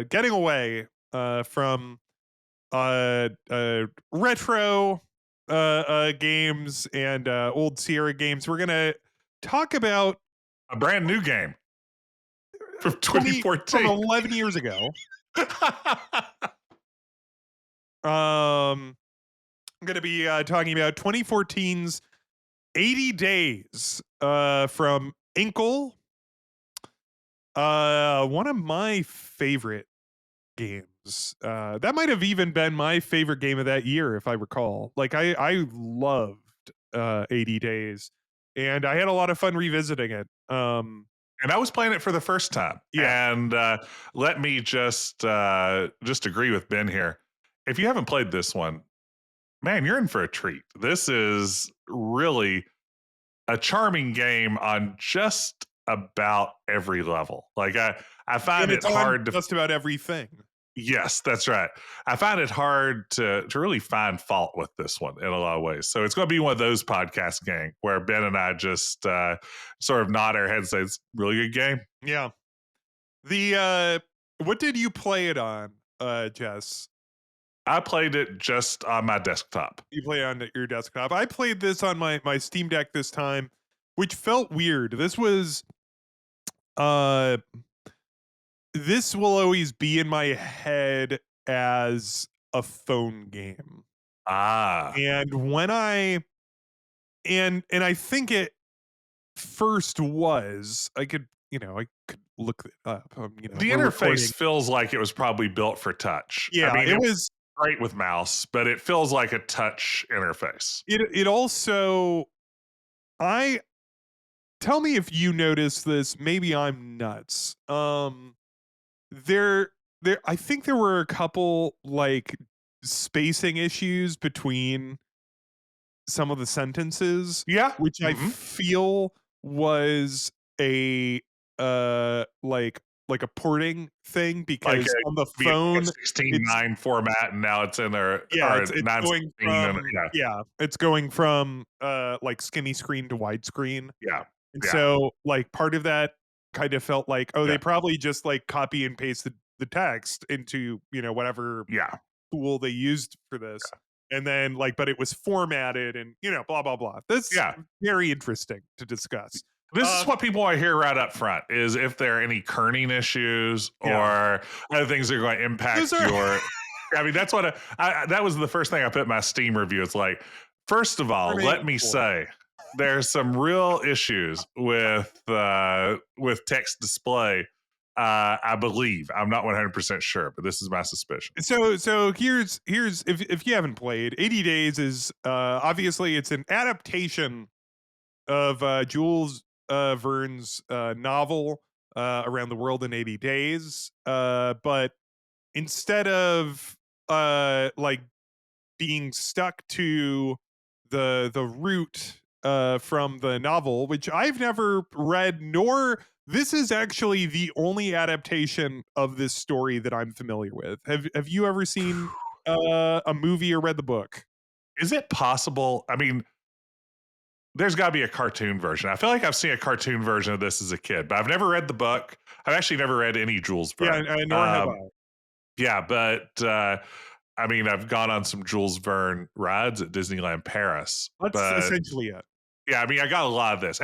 getting away from retro games and old Sierra games. We're gonna talk about A brand new game from 20 from 2014. 11 years ago. I'm gonna be talking about 2014's 80 Days from Inkle. One of my favorite games. That might have even been my favorite game of that year, if I recall. Like I loved 80 Days, and I had a lot of fun revisiting it. And I was playing it for the first time. Yeah. And let me just agree with Ben here. If you haven't played this one, man, you're in for a treat. This is really a charming game on just about every level. Like I find And it it's on hard to. just about everything. Yes, that's right. I find it hard to really find fault with this one in a lot of ways. So it's going to be one of those podcast gang where Ben and I just sort of nod our heads and say it's a really good game. Yeah. What did you play it on, Jess? I played it just on my desktop. You play it on your desktop. I played this on my Steam Deck this time, which felt weird. Uh this will always be in my head as a phone game. Ah. And when I I think it first was, I could look it up. The We're interface recording. feels like it was probably built for touch. Yeah, I mean, it it was was. great with mouse, but it feels like a touch interface. It also. I tell me if you notice this. Maybe I'm nuts. There. I think there were a couple like spacing issues between some of the sentences, Yeah. which I feel was a like a porting thing, Like because on the a phone 16:9 format, and now it's in a yeah, or it's a 9:16, going and from it's going from like skinny screen to widescreen. yeah, And yeah, so like part of that kind of felt like, oh, yeah, they probably just like copy and pasted the text into, whatever yeah. tool they used for this. And then like, but it was formatted and blah blah blah. That's Yeah. very interesting to discuss. This is what people want to hear right up front: is if there are any kerning issues Yeah. or other things that are going to impact Those are your. I mean, that's what that was the first thing I put in my Steam review. It's like, first of all, let me say there's some real issues with text display. I believe, I'm not 100% sure, but this is my suspicion. So here's if you haven't played, 80 Days is obviously it's an adaptation of Jules Verne's novel Around the World in 80 Days, but instead of like being stuck to the route from the novel, which I've never read, nor this is actually the only adaptation of this story that I'm familiar with. Have you ever seen a movie or read the book? Is it possible? I mean, there's got to be a cartoon version. I feel like I've seen a cartoon version of this as a kid, but I've never read the book. I've actually never read any Jules Yeah, Verne. nor have I. Yeah, but I mean, I've gone on some Jules Verne rides at Disneyland Paris. That's But essentially it. yeah, I mean, I got a lot of this,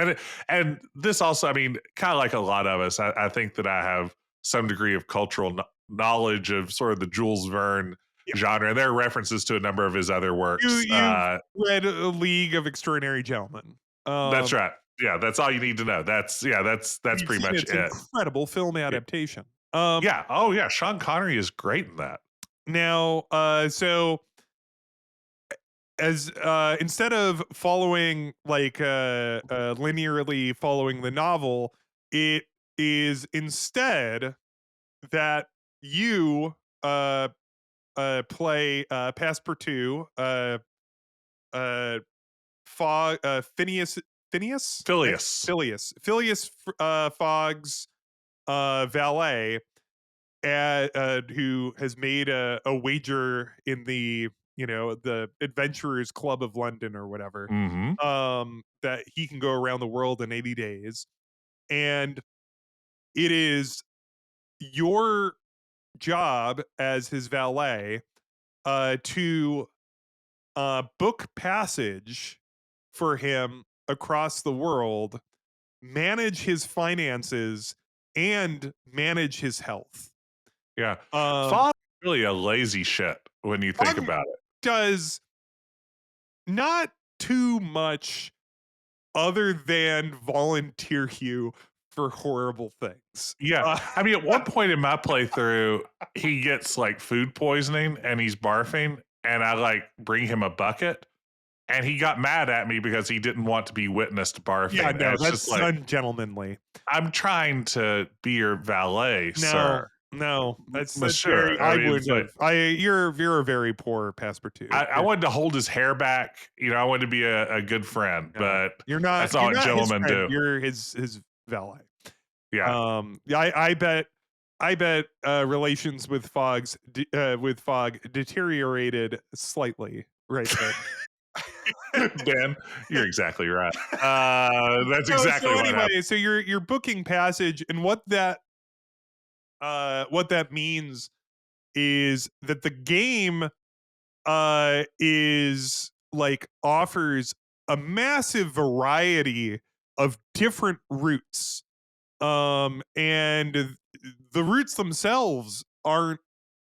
and this also, I mean, kind of like a lot of us, I think that I have some degree of cultural knowledge of sort of the Jules Verne genre, and there are references to a number of his other works. You've read A League of Extraordinary Gentlemen. That's right. Yeah, that's all you need to know. That's You've pretty seen much its it. incredible film adaptation. Yeah. Oh yeah, Sean Connery is great in that. Now, so as instead of following like linearly following the novel, it is instead that you play Passepartout, uh Fog, Phineas, Phileas. Fogg's valet, who has made a wager in the the Adventurers Club of London or whatever, Mm-hmm. that he can go around the world in 80 days, and it is your job as his valet to book passage for him across the world, manage his finances, and manage his health. Yeah. Um, Fog's really a lazy shit when you think Fogg about it. does not too much other than volunteer you for horrible things. Yeah. I mean, at one point in my playthrough, he gets like food poisoning and he's barfing, and I like bring him a bucket, and he got mad at me because he didn't want to be witnessed barfing. Yeah, And no, it's just that's like, ungentlemanly. I'm trying to be your valet, No, sir. no, that's very. Monsieur. I I mean, it's wouldn't like have. You're a very poor Passepartout. I wanted to hold his hair back. I wanted to be a good friend, No, but you're not. that's all You're what not his gentlemen friend. do. You're his valet. Yeah. Yeah, I bet relations with with Fogg deteriorated slightly right then. Ben, you're exactly right. That's So exactly what happened. anyway, so you're booking passage, and what that means is that the game is like offers a massive variety of different routes, and the routes themselves aren't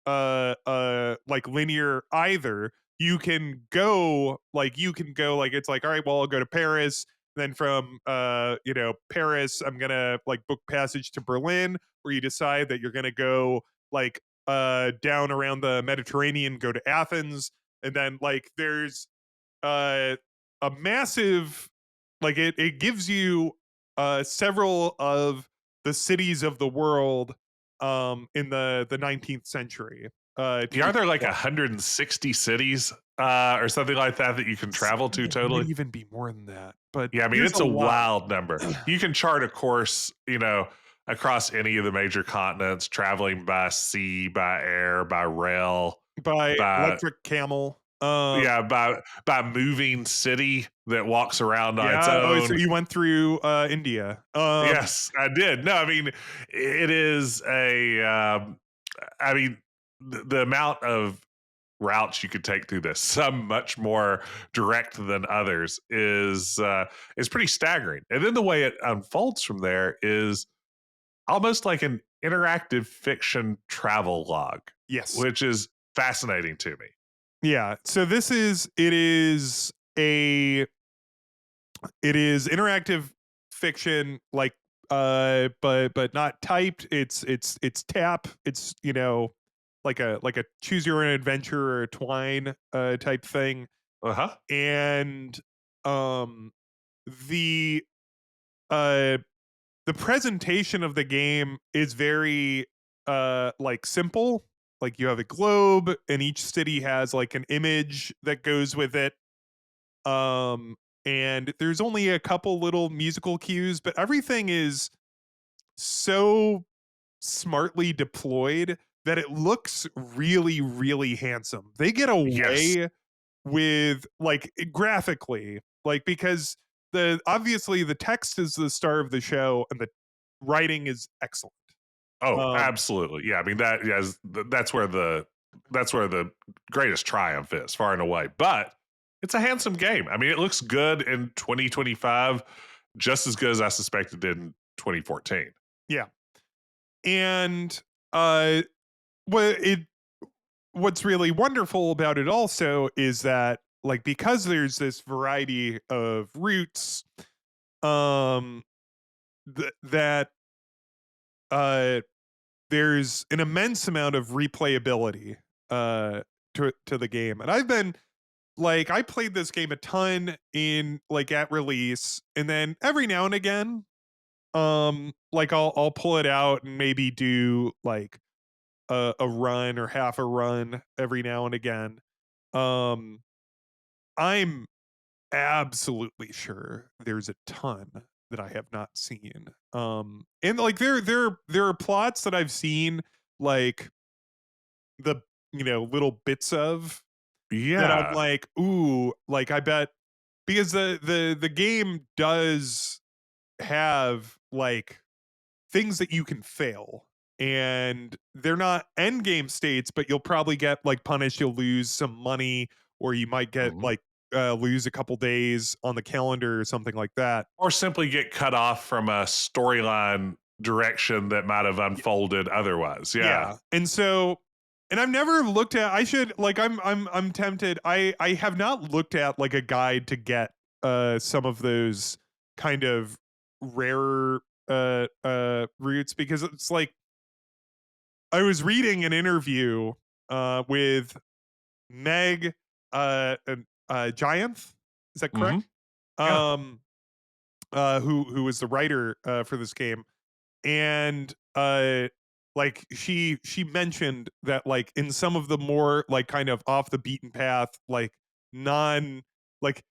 like linear either. You can go like it's like, all right, well, I'll go to Paris, then from Paris I'm gonna like book passage to Berlin, where you decide that you're gonna go like down around the Mediterranean, go to Athens, and then like there's uh a massive, like it gives you several of the cities of the world in the 19th century Yeah, to are there like explore. 160 cities or something like that you can travel to It might totally? even be more than that, but Yeah, I mean, there's it's a a lot. wild number. You can chart a course, across any of the major continents, traveling by sea, by air, by rail, By by Electric Camel. yeah, by moving city that walks around on its Yeah, oh, so own. you went through India. Yes, I did. No, I mean, it is I mean, the amount of routes you could take through this, some much more direct than others, is pretty staggering. And then the way it unfolds from there is almost like an interactive fiction travel log, Yes. which is fascinating to me. Yeah. So it is interactive fiction, like but not typed. It's tap. It's like a choose your own adventure or a twine type thing. Uh huh. And um the uh the presentation of the game is very like simple. Like you have a globe and each city has like an image that goes with it, um and there's only a couple little musical cues, but everything is so smartly deployed that it looks really, really handsome. They get Yes. away with like graphically, like, because the obviously the text is the star of the show and the writing is excellent. Oh, um absolutely. Yeah. I mean, that's where the greatest triumph is, far and away. But it's a handsome game. I mean, it looks good in 2025, just as good as I suspected it did in 2014. yeah. And uh what it what's really wonderful about it also is that, like, because there's this variety of routes, um that uh there's an immense amount of replayability uh to the game. And I played this game a ton in like at release, and then every now and again like I'll pull it out and maybe do like a run or half a run every now and again. Um, I'm absolutely sure there's a ton that I have not seen. And like there are plots that I've seen, like the little bits of, that I'm Yeah. like, ooh, like I bet, because the game does have like things that you can fail, and they're not end game states, but you'll probably get like punished. You'll lose some money, or you might get Mhm. like lose a couple days on the calendar or something like that. Or simply get cut off from a storyline direction that might have unfolded otherwise. Yeah. Yeah. And I've never looked at, I should, like, I'm tempted. I have not looked at like a guide to get some of those kind of rarer routes, because it's like I was reading an interview with Meg Gianth, is that Hmm. correct? Yeah. Um who was the writer for this game, and like she mentioned that like in some of the more like kind of off the beaten path, like non like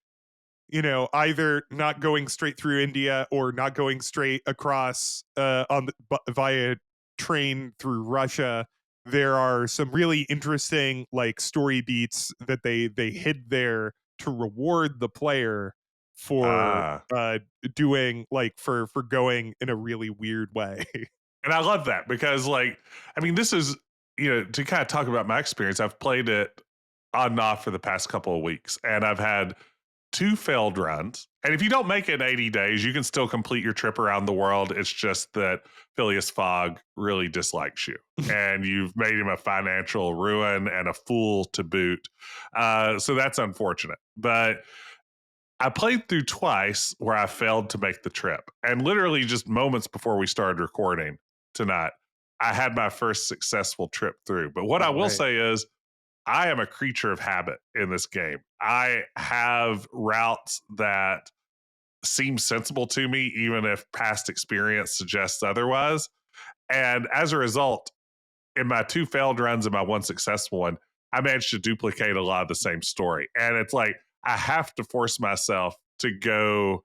either not going straight through India or not going straight across via train through Russia, there are some really interesting like story beats that they hid there to reward the player for Ah. doing like for going in a really weird way. And I love that because, like, I mean, this is, to kind of talk about my experience, I've played it on and off for the past couple of weeks, and I've had two failed runs. And if you don't make it in 80 days, you can still complete your trip around the world. It's just that Phileas Fogg really dislikes you, and you've made him a financial ruin and a fool to boot. So that's unfortunate. But I played through twice where I failed to make the trip. And literally just moments before we started recording tonight, I had my first successful trip through. But what I All will right. say is, I am a creature of habit in this game. I have routes that seem sensible to me, even if past experience suggests otherwise. And as a result, in my two failed runs and my one successful one, I managed to duplicate a lot of the same story. And it's like, I have to force myself to go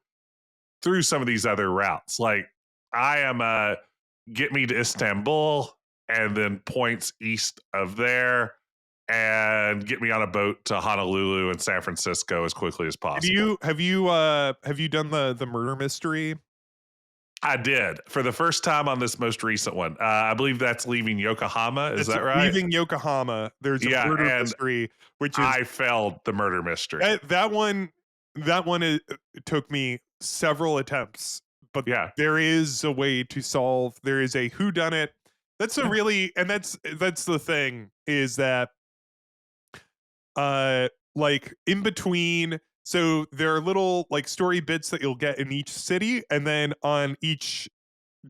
through some of these other routes. Like, I am get me to Istanbul and then points east of there, and get me on a boat to Honolulu and San Francisco as quickly as possible. Have you done the murder mystery? I did for the first time on this most recent one. I believe that's leaving Yokohama. Is That's that right? leaving Yokohama. There's a Yeah, murder and mystery, which is I failed the murder mystery. that one took me several attempts, but Yeah, there is a way to solve. There is a who done it. That's a yeah. really, and that's the thing, is that like in between, so there are little like story bits that you'll get in each city, and then on each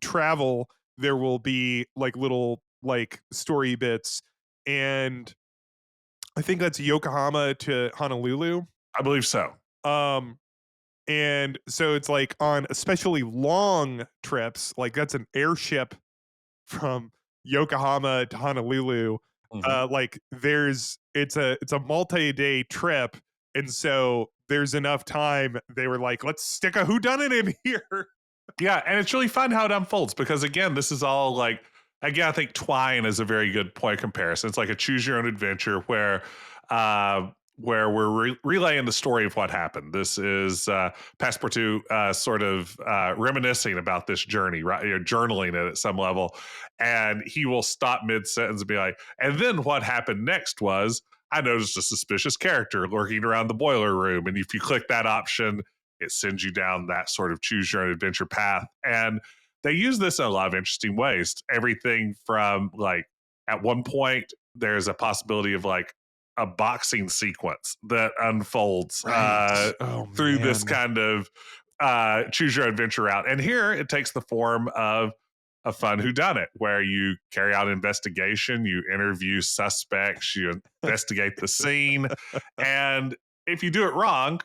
travel there will be like little like story bits, and I think that's Yokohama to Honolulu. I believe so. Um, and so it's like on especially long trips, like that's an airship from Yokohama to Honolulu. Mhm. Like it's a multi-day trip, and so there's enough time. They were like, let's stick a whodunit in here. Yeah, and it's really fun how it unfolds because, again, this is all like, again, I think Twine is a very good point of comparison. It's like a choose your own adventure where we're relaying the story of what happened. This is Passepartout sort of reminiscing about this journey, right? Journaling it at some level, and he will stop mid sentence and be like, "And then what happened next was." I noticed a suspicious character lurking around the boiler room. And if you click that option, it sends you down that sort of choose your own adventure path. And they use this in a lot of interesting ways. Everything from like, at one point, there's a possibility of like a boxing sequence that unfolds Right. Oh through this man. kind of choose your own adventure route. And here it takes the form of a fun whodunit where you carry out investigation, you interview suspects, you investigate the scene. And if you do it wrong,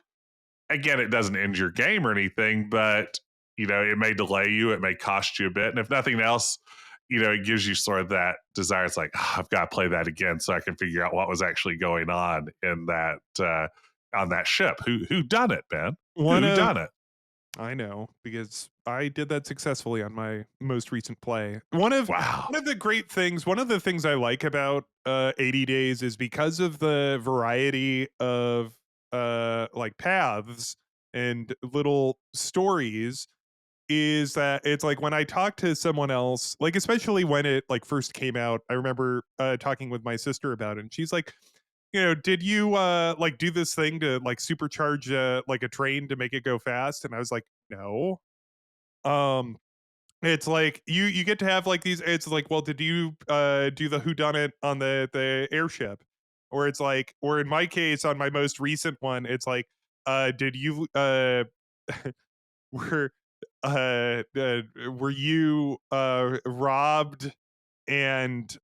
again, it doesn't end your game or anything, but it may delay you, it may cost you a bit. And if nothing else, it gives you sort of that desire. It's like, I've got to play that again so I can figure out what was actually going on in that on that ship. Who done it, Ben? One Who of done it? I know, because I did that successfully on my most recent play. Wow. One of the great things, one of the things I like about 80 Days is because of the variety of like paths and little stories, is that it's like when I talk to someone else, like especially when it like first came out, I remember talking with my sister about it, and she's like, did you like do this thing to like supercharge like a train to make it go fast? And I was like, no. Um it's like you get to have like these, it's like, well, did you do the whodunit on the airship? Or it's like, or in my case on my most recent one, it's like, did you were were you robbed and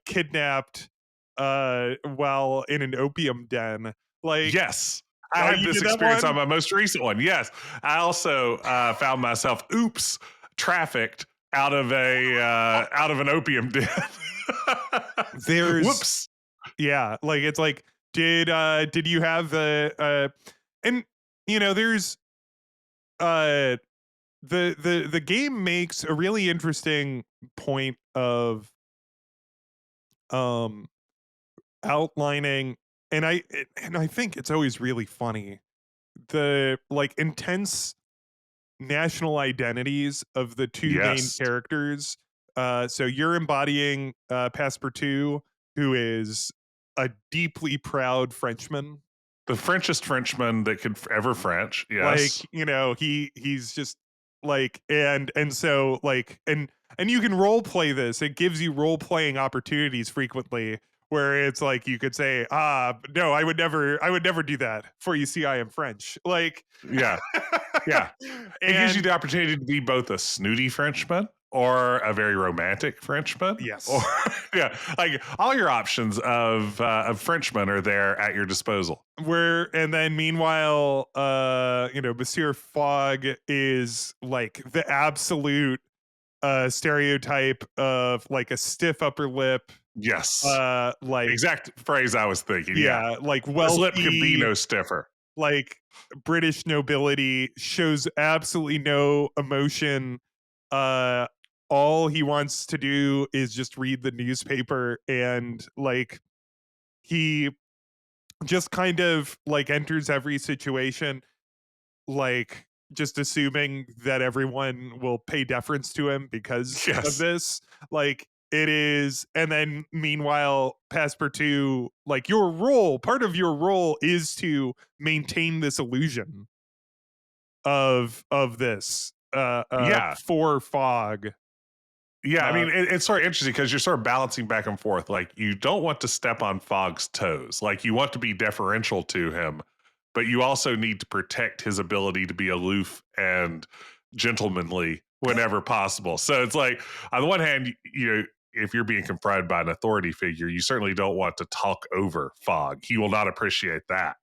kidnapped while in an opium den? Like, Yes. I had you this did that experience on one? my most recent one. Yes. I also found myself, trafficked out of an opium den. There's Whoops. Yeah, like it's like, did you have the and there's uh the game makes a really interesting point of um outlining, and I think it's always really funny, the like intense national identities of the two main Yes. characters. So you're embodying Passepartout, who is a deeply proud Frenchman. The Frenchest Frenchman that could ever French. Like, Yes. he's just like, and so like, and you can role play this. It gives you role playing opportunities frequently, where it's like you could say, no, I would never do that, for you see I am French. Like, Yeah. Yeah. It gives you and the opportunity to be both a snooty Frenchman or a very romantic Frenchman. Or yes, yeah, like all your options of Frenchmen are there at your disposal. and then meanwhile, Monsieur Fogg is like the absolute stereotype of like a stiff upper lip, Yes. like, Exact phrase I was thinking. Yeah. yeah, like His lip could be wealthy, no stiffer. like British nobility, shows absolutely no emotion. Uh, all he wants to do is just read the newspaper, and like he just kind of like enters every situation, like just assuming that everyone will pay deference to him because of Yes. this. Like, it is, and then meanwhile, Passepartout, like, part of your role is to maintain this illusion of this Yeah. for Fog. Yeah, I Uh, mean, it's sort of interesting because you're sort of balancing back and forth. Like, you don't want to step on Fogg's toes. Like, you want to be deferential to him, but you also need to protect his ability to be aloof and gentlemanly whenever possible. So it's like, on the one hand, if you're being confronted by an authority figure, you certainly don't want to talk over Fogg. He will not appreciate that.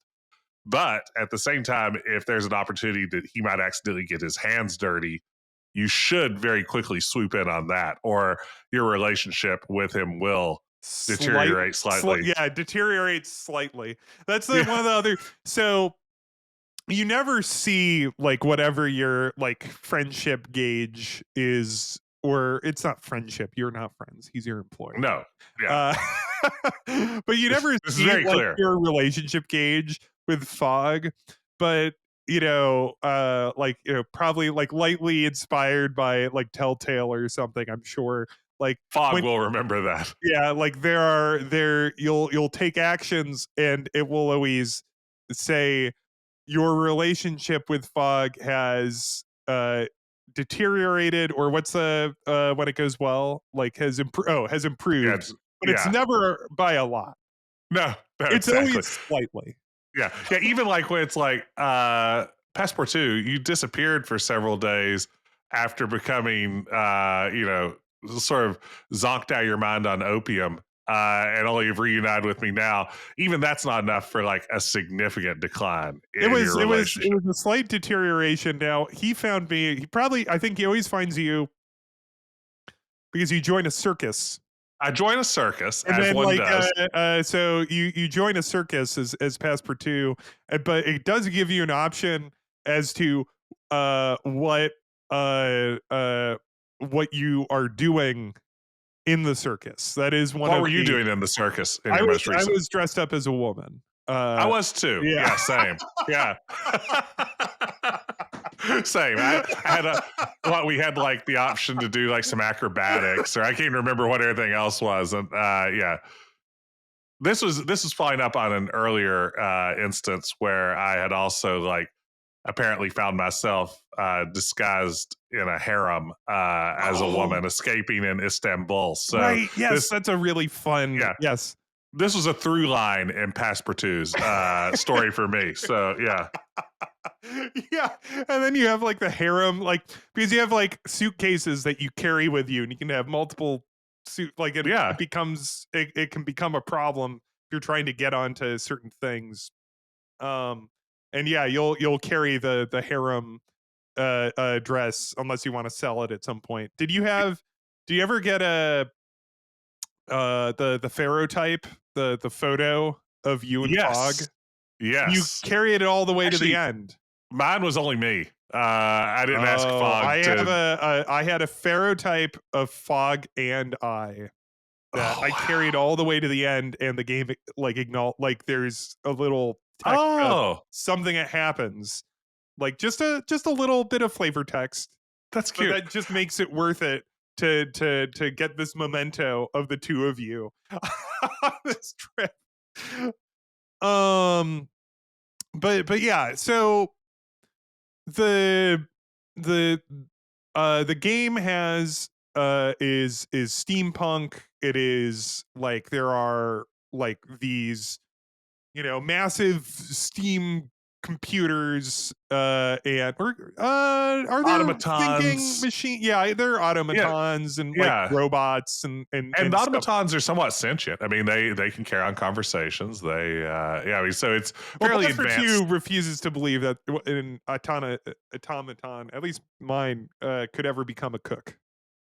But at the same time, if there's an opportunity that he might accidentally get his hands dirty, you should very quickly swoop in on that, or your relationship with him will deteriorate slightly. yeah, deteriorates slightly. That's Yeah. one of the other. So you never see like whatever your like friendship gauge is, or it's not friendship. You're not friends. He's your employee. No. Yeah. Uh, but you This, never this is see very like clear. your relationship gauge with Fog. But like probably like lightly inspired by like Telltale or something, I'm sure. Like Fogg when will remember that. yeah, like you'll take actions, and it will always say your relationship with Fog has deteriorated, or what's the when it goes well, like has Yeah. improved, but it's Yeah. never by a lot. No, It's exactly. always slightly. Yeah. Yeah. Even like when it's like Passepartout, you disappeared for several days after becoming sort of zonked out of your mind on opium. And only you've reunited with me now. Even that's not enough for like a significant decline It in was your it was it relationship. was a slight deterioration. Now he found me. I think he always finds you because you join a circus. I join a circus, And as then, one like, does. so you join a circus as Passepartout, but it does give you an option as to what you are doing in the circus. That is one What of were you the. doing in the circus in your most I recent? was dressed up as a woman. I was too. Yeah. Yeah, same. Yeah. Same. I had we had like the option to do like some acrobatics, or I can't remember what everything else was. And yeah. This was following up on an earlier instance where I had also like apparently found myself disguised in a harem as a woman escaping in Istanbul. So Right. Yes, this, that's a really fun. yeah, Yes. this was a through line in Passepartout's story for me. So yeah, Yeah, and then you have like the harem, like because you have like suitcases that you carry with you, and you can have multiple like it yeah, becomes it can become a problem if you're trying to get onto certain things. Um, and yeah, you'll carry the harem dress unless you want to sell it at some point. Do you ever get a the pharaoh type, the photo of you and Fog? yes, You yes. carry it all the way to the Actually, end. mine was only me. I didn't ask Oh, Fog to. I had a pharaoh type of Fog and I that Oh I carried wow. all the way to the end, and the game like there's a little text of Oh, something that happens, like just a little bit of flavor text, that's but cute. that just makes it worth it to get this memento of the two of you on this trip. Um, but yeah, so the the the game is steampunk. It is like there are like these, massive steam computers, and or are there thinking Automatons. machine? Yeah, they're Yeah, automatons and like yeah. robots And and stuff. automatons are somewhat sentient. I mean, they can carry on conversations. They yeah, I mean, so it's Well, fairly Pastor Two advanced. refuses to believe that an automaton, at least mine, could ever become a cook.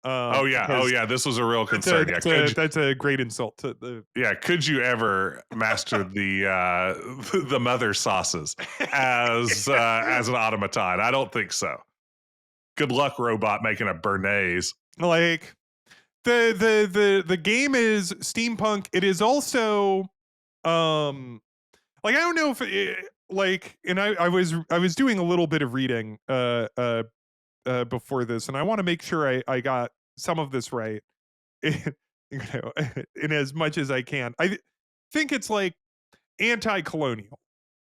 Oh Because yeah, this was a real concern. Yeah, that's a great insult to the. could you ever master the the mother sauces as an automaton? I don't think so. Good luck, robot, making a béarnaise. Like the game is steampunk. It is also like I don't know if like, and I was doing a little bit of reading before this, and I want to make sure I got some of this right. In as much as I can. Think it's like anti-colonial,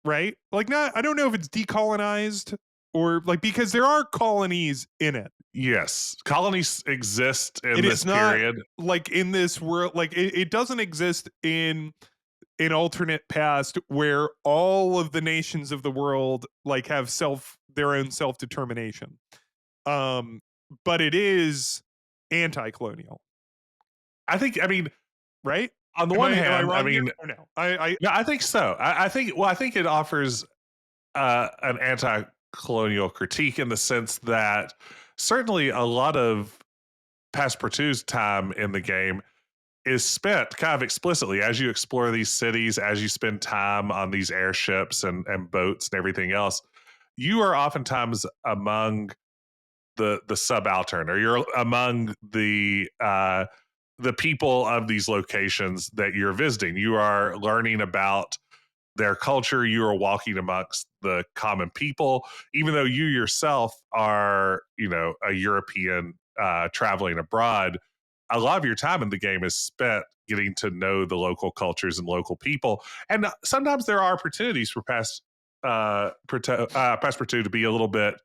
right? Like, not, I don't know if it's decolonized or like, because there are colonies in it. Yes, colonies exist in It this is not period. like in this world, like it doesn't exist in an alternate past where all of the nations of the world like have their own self-determination. Um, but it is anti-colonial, I think. I mean, right? on the one Am I hand, I wrong here mean, or no? I no, I think so. I think. Well, I think it offers an anti-colonial critique in the sense that certainly a lot of Passepartout's time in the game is spent kind of explicitly as you explore these cities, as you spend time on these airships and boats and everything else. You are oftentimes among the subaltern, or you're among the people of these locations that you're visiting. You are learning about their culture. You are walking amongst the common people, even though you yourself are, a European traveling abroad. A lot of your time in the game is spent getting to know the local cultures and local people. And sometimes there are opportunities for Passepartout to be a little bit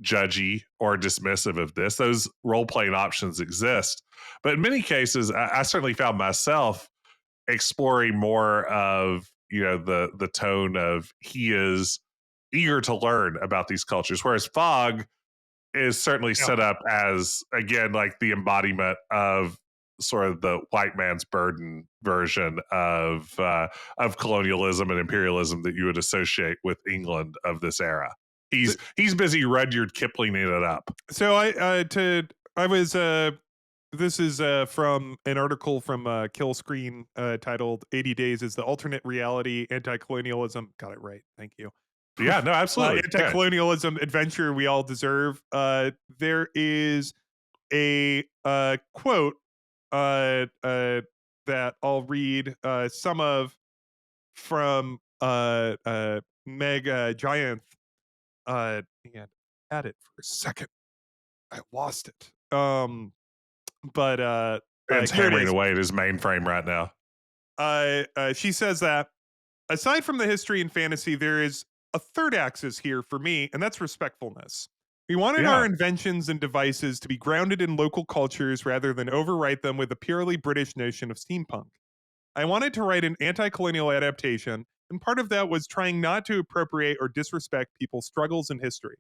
judgy or dismissive of this. Those role playing options exist. But in many cases, I certainly found myself exploring more of the tone of he is eager to learn about these cultures, whereas Fog is certainly no. set up as, again, like the embodiment of sort of the white man's burden version of colonialism and imperialism that you would associate with England of this era. He's busy Rudyard Kiplinging it up. So I was This is from an article from Kill Screen titled 80 Days is the Alternate Reality Anti-Colonialism. Got it right. Thank you. Yeah, no, absolutely. Yeah. Anti-colonialism adventure we all deserve. There is a quote that I'll read some of from Meg Giant. And had it for a second. I lost it. But Ben's here it hammering is. away at his mainframe right now. She says that aside from the history and fantasy, there is a third axis here for me, and that's respectfulness. We wanted our inventions and devices to be grounded in local cultures rather than overwrite them with a purely British notion of steampunk. I wanted to write an anti-colonial adaptation, and part of that was trying not to appropriate or disrespect people's struggles and history.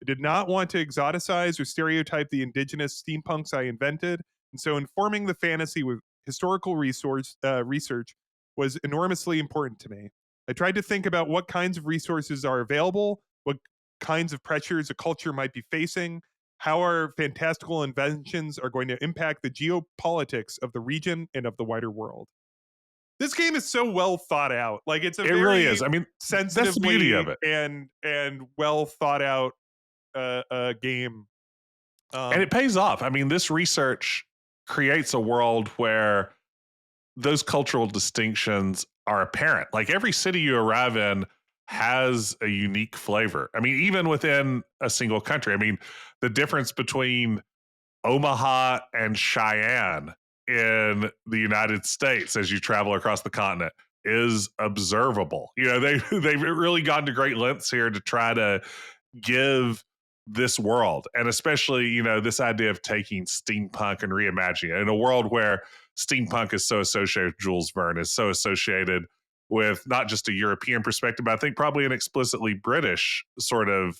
I did not want to exoticize or stereotype the indigenous steampunks I invented, and so informing the fantasy with historical research was enormously important to me. I tried to think about what kinds of resources are available, what kinds of pressures a culture might be facing, how our fantastical inventions are going to impact the geopolitics of the region and of the wider world. This game is so well thought out. Like it's a It very really is. I mean, that's the beauty of it. and well thought out game. And it pays off. I mean, this research creates a world where those cultural distinctions are apparent. Like every city you arrive in has a unique flavor. I mean, even within a single country. I mean, the difference between Omaha and Cheyenne in the United States as you travel across the continent is observable. You know, they've really gone to great lengths here to try to give this world, and especially, you know, this idea of taking steampunk and reimagining it in a world where steampunk is so associated with Jules Verne, is so associated with not just a European perspective, but I think probably an explicitly British sort of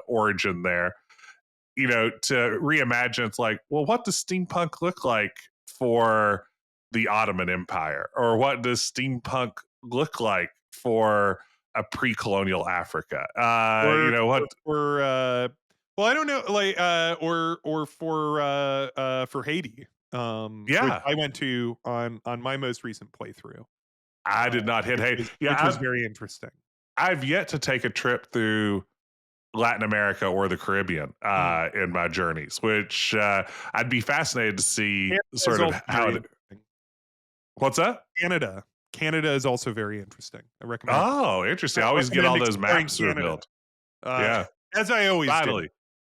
origin there. You know, to reimagine, it's like, well, what does steampunk look like for the Ottoman Empire? Or what does steampunk look like for a pre-colonial Africa? You know what? Well, I don't know, like or for Haiti. Which Yeah, I went to on my most recent playthrough. I did not hit Haiti. Yeah, which was very interesting. I've yet to take a trip through Latin America or the Caribbean in my journeys, which I'd be fascinated to see sort of how it. What's that? Canada is also very interesting. I recommend. Oh, interesting. I always get all those maps revealed. Yeah, as I always finally. do.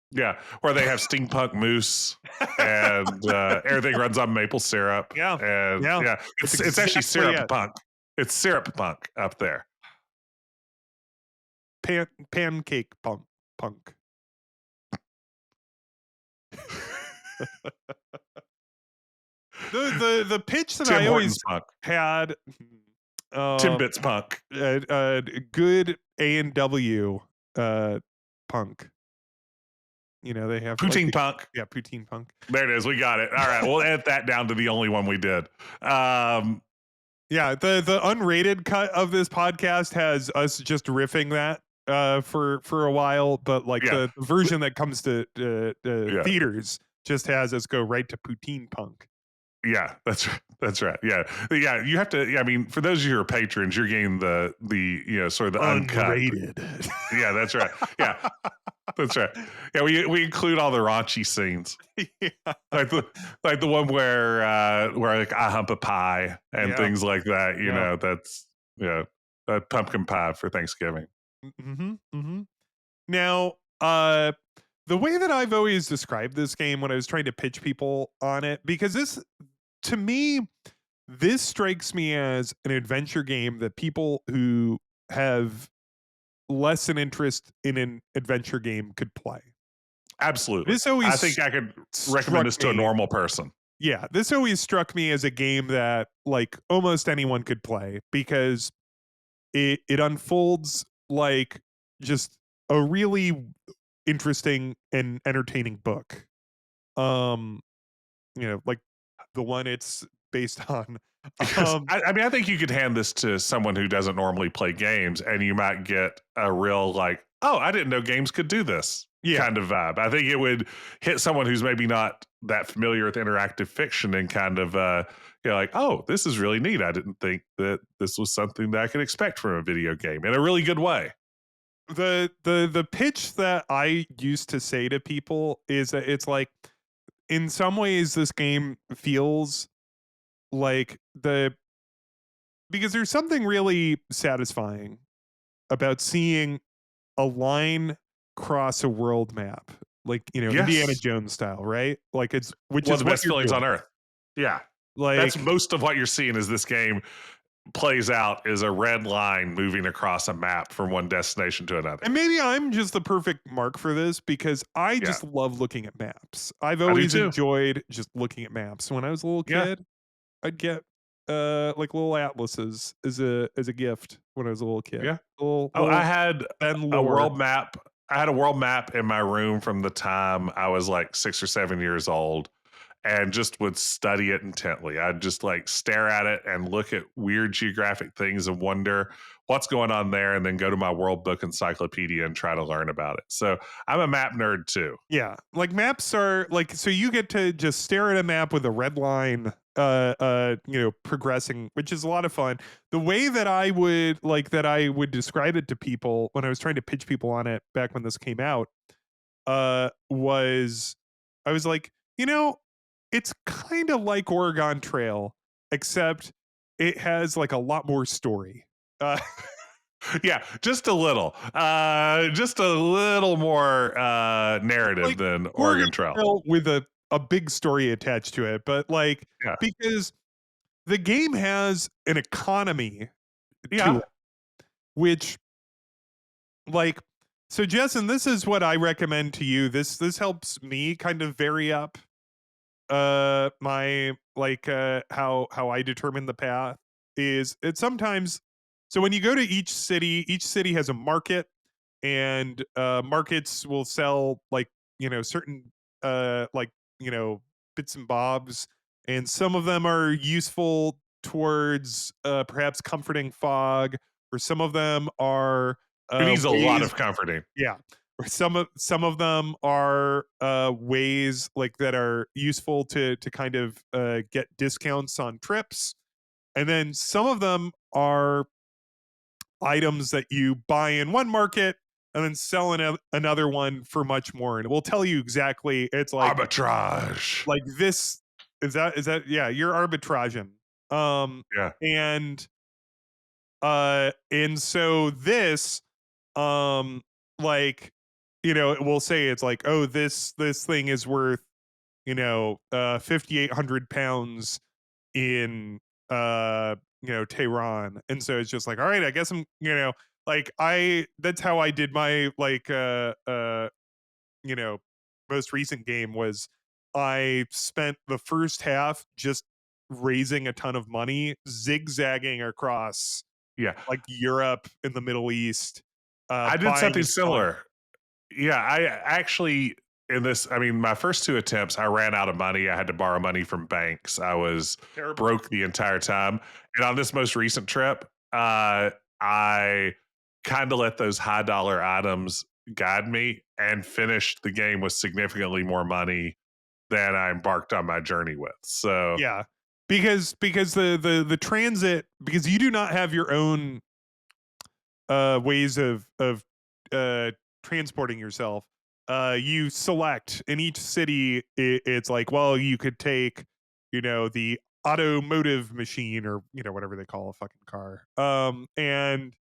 Yeah, where they have steampunk moose and everything runs on maple syrup. Yeah, and yeah, it's actually syrup punk. It's syrup punk up there. Pancake punk. the pitch that Tim I always punk. had Timbits punk. Good A&W punk. You know, they have poutine punk. Yeah, poutine punk. There it is. We got it. All right, we'll edit that down to the only one we did. Yeah, the unrated cut of this podcast has us just riffing that for a while, but like the version that comes to theaters just has us go right to poutine punk. Yeah, that's right. Yeah. You have to. I mean, for those of you who are patrons, you're getting the you know, sort of the unrated. Yeah, that's right. Yeah, that's right. Yeah, we include all the raunchy scenes. Yeah. like the one where like I hump a pie and things like that. You know, that's that pumpkin pie for Thanksgiving. Now, the way that I've always described this game when I was trying to pitch people on it, because this, to me, this strikes me as an adventure game that people who have less an interest in an adventure game could play. Absolutely. I think I could recommend this to a normal person. Yeah, this always struck me as a game that like almost anyone could play because it unfolds like just a really interesting and entertaining book. You know, like the one it's based on. I mean, I think you could hand this to someone who doesn't normally play games, and you might get a real like, oh, I didn't know games could do this kind of vibe. I think it would hit someone who's maybe not that familiar with interactive fiction and kind of like, oh, this is really neat. I didn't think that this was something that I could expect from a video game in a really good way. The pitch that I used to say to people is that it's like, in some ways this game feels like because there's something really satisfying about seeing a line cross a world map, like, Indiana Yes. Jones style, right? Like, it's which One of is the what best you're feelings doing. on earth. Yeah. That's Like, most of what you're seeing as this game plays out is a red line moving across a map from one destination to another. and maybe I'm just the perfect mark for this because I Yeah. just love looking at maps. I've I do always too. enjoyed just looking at maps. When I was a little Yeah. kid, I'd get like little atlases as a gift when I was a little kid. Yeah. Oh, I Little had Ben a lore. world map. I had a world map in my room from the time I was like 6 or 7 years old and just would study it intently. I'd just like stare at it and look at weird geographic things and wonder what's going on there, and then go to my World Book Encyclopedia and try to learn about it. So I'm a map nerd too. Yeah, like maps are like, so you get to just stare at a map with a red line progressing, which is a lot of fun. The way that I would describe it to people when I was trying to pitch people on it back when this came out, was I was like, it's kind of like Oregon Trail, except it has like a lot more story. Uh, Yeah, just a little more narrative like than Oregon Oregon Trail. Trail with a big story attached to it, but like, Yeah. because the game has an economy to Yeah. it, which, like, so Jess, and this is what I recommend to you. This helps me kind of vary up my like how I determine the path. Is it sometimes, so when you go to each city has a market, and markets will sell like, certain like, bits and bobs, and some of them are useful towards perhaps comforting fog, or some of them are It needs a lot ways, of comforting. yeah, or some of them are ways like that are useful to kind of get discounts on trips, and then some of them are items that you buy in one market and then sell in another one for much more, and it will tell you exactly. It's Arbitrage. like this is that yeah, you're arbitraging, um Yeah. and so this, um like, it will say it's like, oh, this thing is worth, 5,800 pounds in Tehran. And so it's just like, all right, I guess I'm, like, that's how I did my like you know most recent game. Was I spent the first half just raising a ton of money, zigzagging across Yeah. like Europe and the Middle East, I did buying something and selling. similar. Yeah, I actually in this, I mean, my first two attempts, I ran out of money. I had to borrow money from banks. I was Terrible. broke the entire time. And on this most recent trip, I kind of let those high dollar items guide me and finished the game with significantly more money than I embarked on my journey with. So, Yeah. Because the transit, because you do not have your own ways of uh transporting yourself. You select in each city. It's like, well, you could take, the automotive machine, or whatever they call a fucking car, and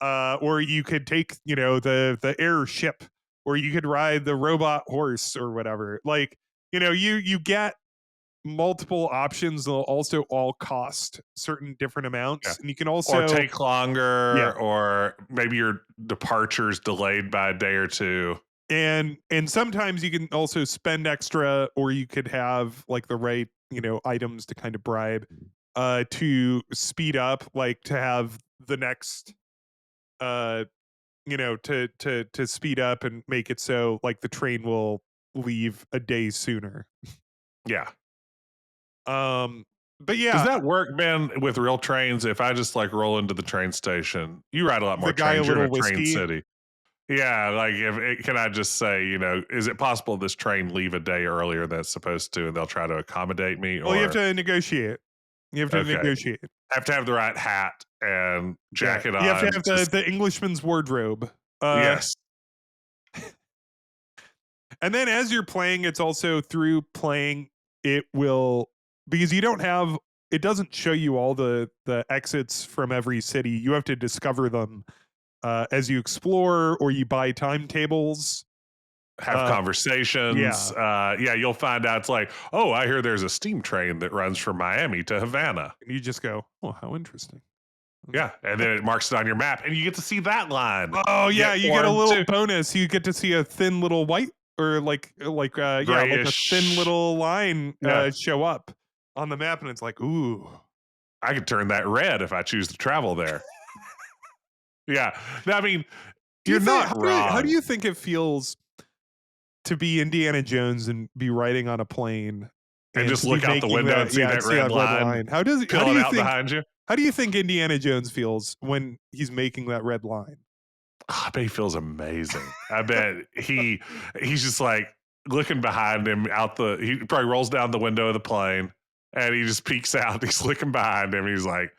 or you could take, the airship, or you could ride the robot horse or whatever. Like, you get multiple options. They'll also all cost certain different yeah. amounts, and you can Or also, take yeah, longer, or maybe your departure's delayed by a day or two. and sometimes you can also spend extra, or you could have like the right, items to kind of bribe to speed up, like to have the next uh to speed up and make it so like the train will leave a day sooner. Yeah. um but Does yeah, that work, Ben, with real trains? If I just like roll into the train station, you ride a lot the more guy a trains. You're in little a train whiskey. city. Yeah, like can I just say, is it possible this train leave a day earlier than it's supposed to, and they'll try to accommodate me? Well, you have Or to negotiate. You have to okay, negotiate. have to have the right hat and Yeah, jacket you have to on. have Just the Englishman's wardrobe. yes, And then as you're playing, it's also through playing, it will, because you don't have, it doesn't show you all the exits from every city. You have to discover them as you explore, or you buy timetables. have Uh, conversations. yeah, Yeah, you'll find out. It's like, oh, I hear there's a steam train that runs from Miami to Havana. and you just go, oh, how interesting. Yeah, and then it marks it on your map, and you get to see that line Oh yeah, get you get a formed little too. bonus. You get to see a thin little white, or yeah, like a thin Grayish. little line Yeah, show up on the map, and it's like, ooh. I could turn that red if I choose to travel there. Yeah, I mean, Do you you're think not how do wrong. you think it feels to be Indiana Jones and be riding on a plane And and just to be look out the making window and that, see yeah, and that see red that red line line? peeling out behind you. How do you think Indiana Jones feels when he's making that red line? Oh, I bet he feels amazing. I bet he's just like looking behind him out the. He probably rolls down the window of the plane and he just peeks out. He's looking behind him. He's like,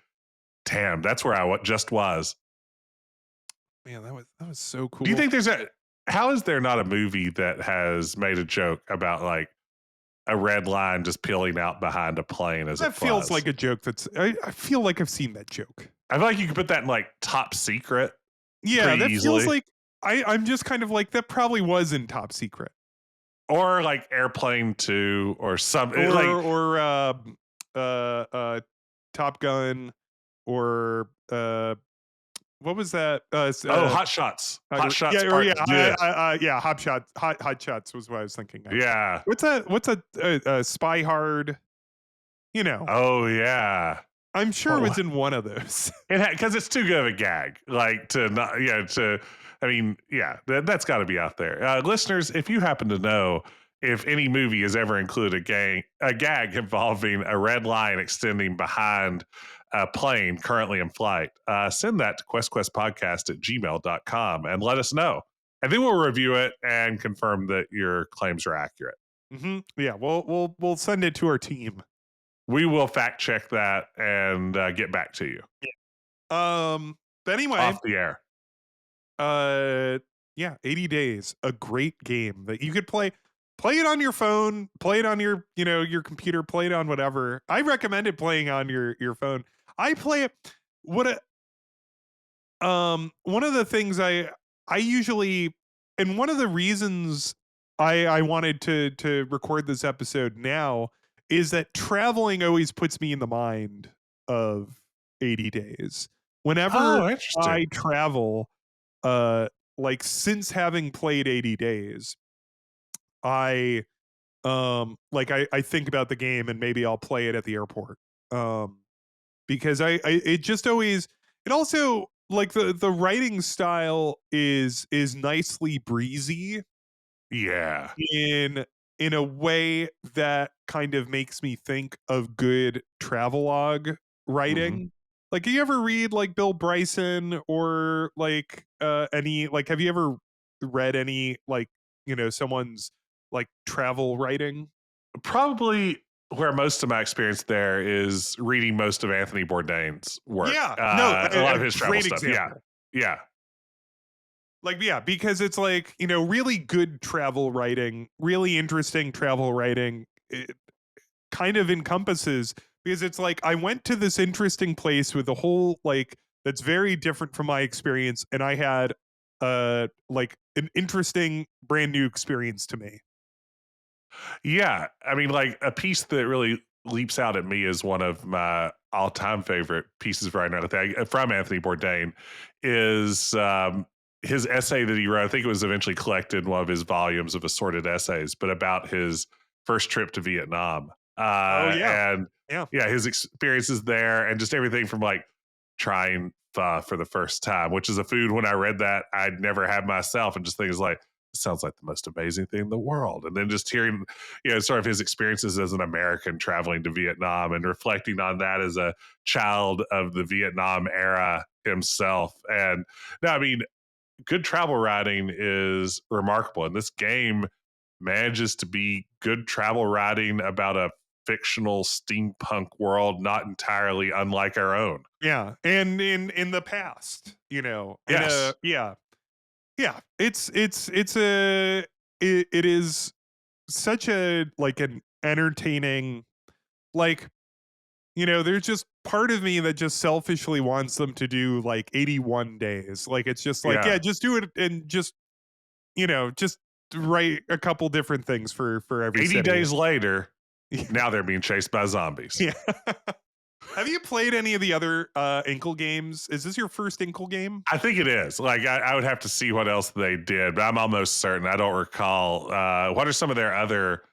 "Damn, that's where I just was." Man, that was so Do you cool. think there's a? How is there not a movie that has made a joke about like a red line just peeling out behind a plane as it That feels flies? like a joke I feel like I've seen that joke. I feel like you could put that in like top secret Yeah, pretty that feels easily. like I'm just kind of like that probably was in Top Secret. Or like Airplane 2 or something like Or uh Top Gun, or what was that? oh, Hot Shots. Hot Yeah, Shots or Part yeah, 2. yeah, Hot Shots was what I was thinking of. Yeah. What's a Spy Hard? You know, Oh, yeah. I'm sure it Well, was in one of those. because it's too good of a gag. Like to not, yeah, to, I mean, yeah, that's got to be out there. Listeners, if you happen to know if any movie has ever included a gag involving a red line extending behind a plane currently in flight, send that to questquestpodcast@gmail.com and let us know. And then we'll review it and confirm that your claims are accurate. Yeah, we'll send it to our team. We will fact check that and get back to you But anyway, off the air. yeah, 80 Days, a great game that you could play it on your phone, play it on your, your computer, play it on whatever. I recommend it playing on your phone. I play it. What a One of the things I usually, and one of the reasons I wanted to record this episode now, is that traveling always puts me in the mind of 80 Days. Whenever Oh, I interesting. travel, uh like, since having played 80 Days, I I think about the game, and maybe I'll play it at the airport. Um because I it just always, it also, like, the writing style is nicely breezy Yeah. in a way that kind of makes me think of good travelogue Hmm. writing. Like, you ever read like Bill Bryson, or like any, like, have you ever read any, like, someone's like travel writing? Probably where most of my experience there is reading most of Anthony Bourdain's work, Yeah. No, a lot a of his travel great stuff. Yeah. example. Yeah. Like, yeah, because it's like, really good travel writing, really interesting travel writing. It kind of encompasses, because it's like, I went to this interesting place with a whole, like, that's very different from my experience, and I had like an interesting brand new experience to me. Yeah. I mean, like a piece that really leaps out at me is one of my all time favorite pieces right now from Anthony Bourdain is his essay that he wrote. I think it was eventually collected in one of his volumes of assorted essays, but about his first trip to Vietnam. Oh yeah. And Yeah. yeah, his experiences there and just everything from like trying pho for the first time, which is a food when I read that I'd never had myself, and just things like, sounds like the most amazing thing in the world. And then just hearing, sort of his experiences as an American traveling to Vietnam and reflecting on that as a child of the Vietnam era himself. And no, I mean, good travel writing is remarkable, and this game manages to be good travel writing about a fictional steampunk world, not entirely unlike our own. Yeah, and in the past, in a Yes. yeah, it is such a like an entertaining like there's just part of me that just selfishly wants them to do like 81 days. Like it's just like, yeah, Yeah. just do it and just write a couple different things for every 80 city. days later, now they're being chased by zombies. Yeah. Have you played any of the other Inkle games? Is this your first Inkle game? I think it is. Like, I would have to see what else they did, but I'm almost certain. I don't recall. What are some of their other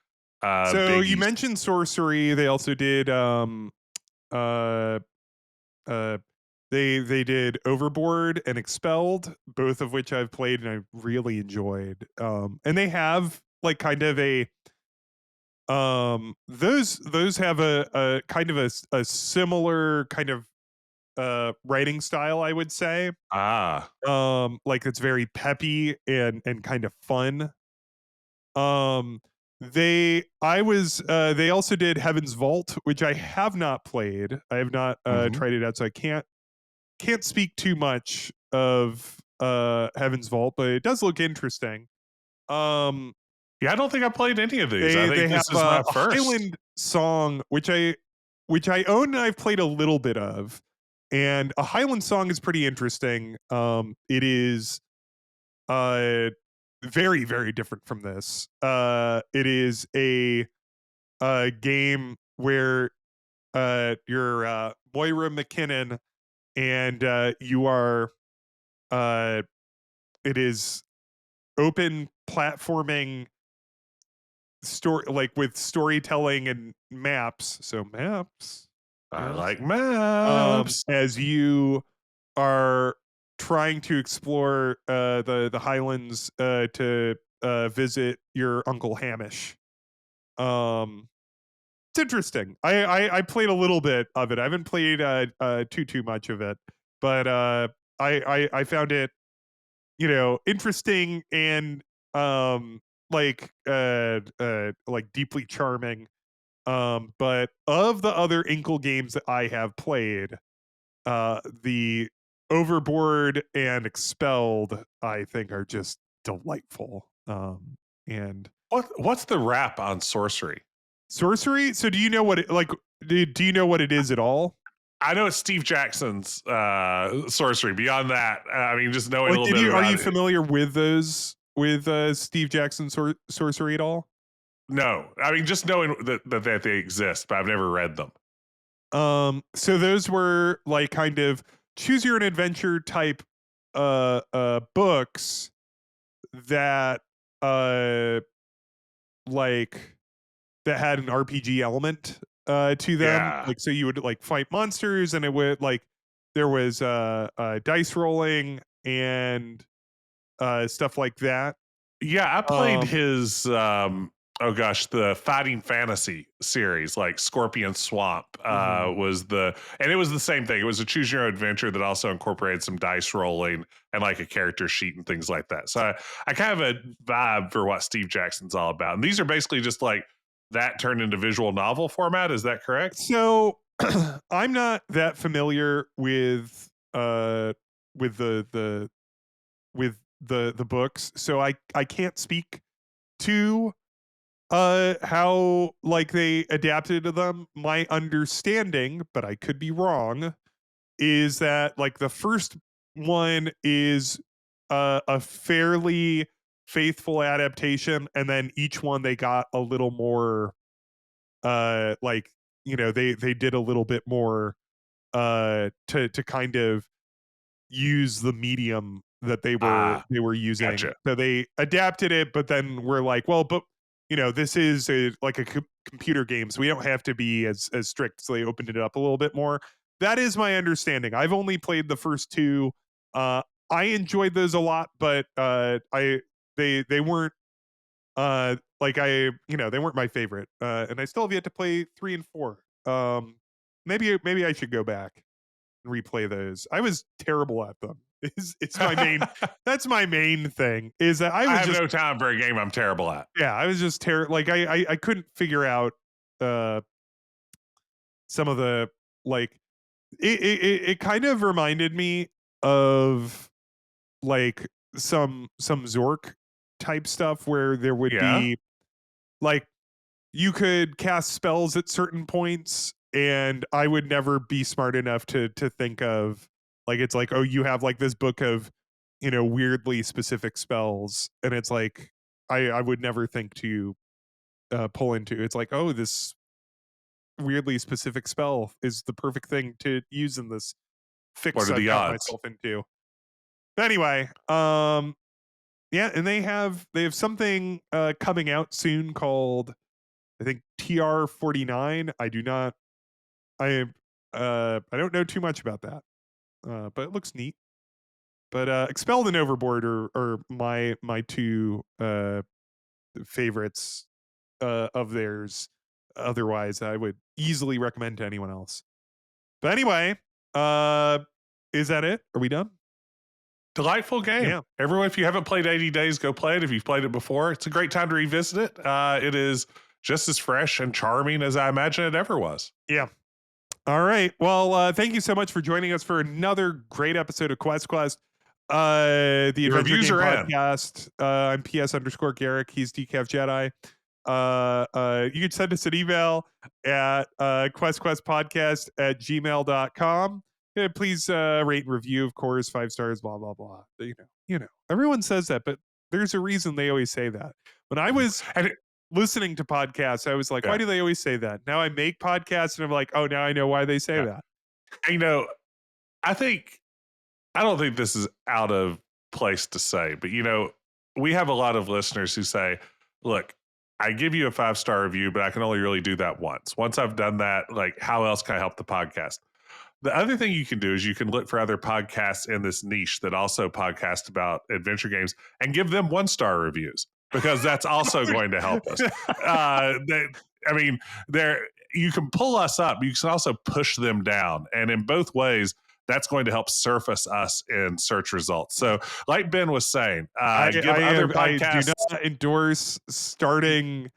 So you biggies? mentioned sorcery. They also did uh uh they did Overboard and Expelled, both of which I've played and I really enjoyed. And they have like kind of a those have a kind of a similar kind of writing style, I would say. Ah, Like it's very peppy and kind of fun. Um they also did Heaven's Vault, which I have not played. I have not hmm. tried it out, so I can't speak too much of Heaven's Vault, but it does look interesting. Um Yeah, I don't think I played any of these. I they think have this is my a first. Highland song which I own and I've played a little bit of. And a Highland song is pretty interesting. It is uh very very different from this. It is a game where you're Moira McKinnon and you are uh it is open platforming story like with storytelling and maps. So maps, I yes. like maps. As you are trying to explore the Highlands to visit your Uncle Hamish. Um it's interesting. I played a little bit of it. I haven't played too much of it, but I found it interesting and like deeply charming. But of the other Inkle games that I have played, the Overboard and Expelled, I think, are just delightful. And What's the rap on sorcery? sorcery. So, do you know what it like? Do you know what it is at all? I know it's Steve Jackson's sorcery. Beyond that, I mean, just knowing a Like, little bit are you about it. familiar with those with Steve Jackson sorcery at all? No, I mean, just knowing that they exist, but I've never read them. So those were like kind of choose your own adventure type books that uh like that had an RPG element to them. Yeah. Like so you would like fight monsters and it would like there was dice rolling and stuff like that. Yeah, I played Um his oh gosh, the Fighting Fantasy series, like Scorpion Swamp, mhm. was and it was the same thing. It was a choose your own adventure that also incorporated some dice rolling and like a character sheet and things like that. So I kind of have a vibe for what Steve Jackson's all about. And these are basically just like that turned into visual novel format. Is that correct? So I'm not that familiar with the with the books, so I can't speak to how like they adapted to them. My understanding, but I could be wrong, is that like the first one is a fairly faithful adaptation, and then each one they got a little more like they did a little bit more to kind of use the medium that Ah, they were using. gotcha. So they adapted it, but then we're like, well, but this is like a computer game, so we don't have to be as strict. So they opened it up a little bit more. That is my understanding. I've only played the first two. Uh, I enjoyed those a lot, but they weren't like they weren't my favorite. And I still have yet to play 3 and 4. Maybe I should go back and replay those. I was terrible at them. It's my main. That's my main thing. Is that I have no time for a game I'm terrible at. Yeah, I was just like I couldn't figure out some of the like it kind of reminded me of like some Zork type stuff where there would be like you could cast spells at certain points, and I would never be smart enough to think of like it's like, oh, you have like this book of, you know, weirdly specific spells, and it's like I would never think to pull into. It's like, oh, this weirdly specific spell is the perfect thing to use in this fix What are I've the got odds? myself into. But anyway, yeah, and they have something coming out soon called, I think, TR49. I don't know too much about that. But it looks neat. But Expelled and Overboard are my two favorites of theirs. Otherwise, I would easily recommend to anyone else. But anyway, is that it? Are we done? Delightful game. Yeah. Everyone, if you haven't played 80 Days, go play it. If you've played it before, it's a great time to revisit it. It is just as fresh and charming as I imagine it ever was. Yeah. All right. Well, thank you so much for joining us for another great episode of Quest. The Your Adventure reviews Game are in. Podcast. I'm PS_Garrick. He's Decaf Jedi. You can send us an email at questquestpodcast@gmail.com. Yeah, please rate and review, of course, 5 stars, blah blah blah. You know, everyone says that, but there's a reason they always say that. When I was listening to podcasts, I was like, why do they always say that? Now I make podcasts and I'm like, oh, now I know why they say that. And, you know, I don't think this is out of place to say, but you know, we have a lot of listeners who say, look, I give you a 5-star review, but I can only really do that once. Once I've done that, like, how else can I help the podcast? The other thing you can do is you can look for other podcasts in this niche that also podcast about adventure games and give them 1-star reviews, because that's also going to help us. You can pull us up. You can also push them down. And in both ways, that's going to help surface us in search results. So like Ben was saying, I give other podcasts. I do not endorse starting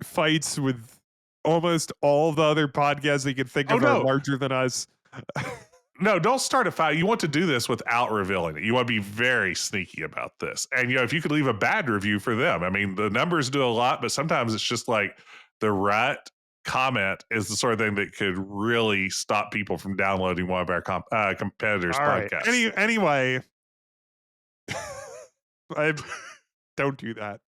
fights with almost all the other podcasts you can think of are larger than us. No, don't start a fight. You want to do this without revealing it. You want to be very sneaky about this. And, you know, if you could leave a bad review for them, I mean, the numbers do a lot, but sometimes it's just like the right comment is the sort of thing that could really stop people from downloading one of our competitors' podcasts. Right. Anyway, I don't do that.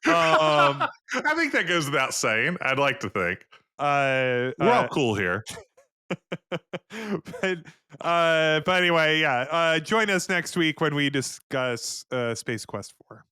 I think that goes without saying. I'd like to think. We're all cool here. But anyway, yeah. Join us next week when we discuss Space Quest 4.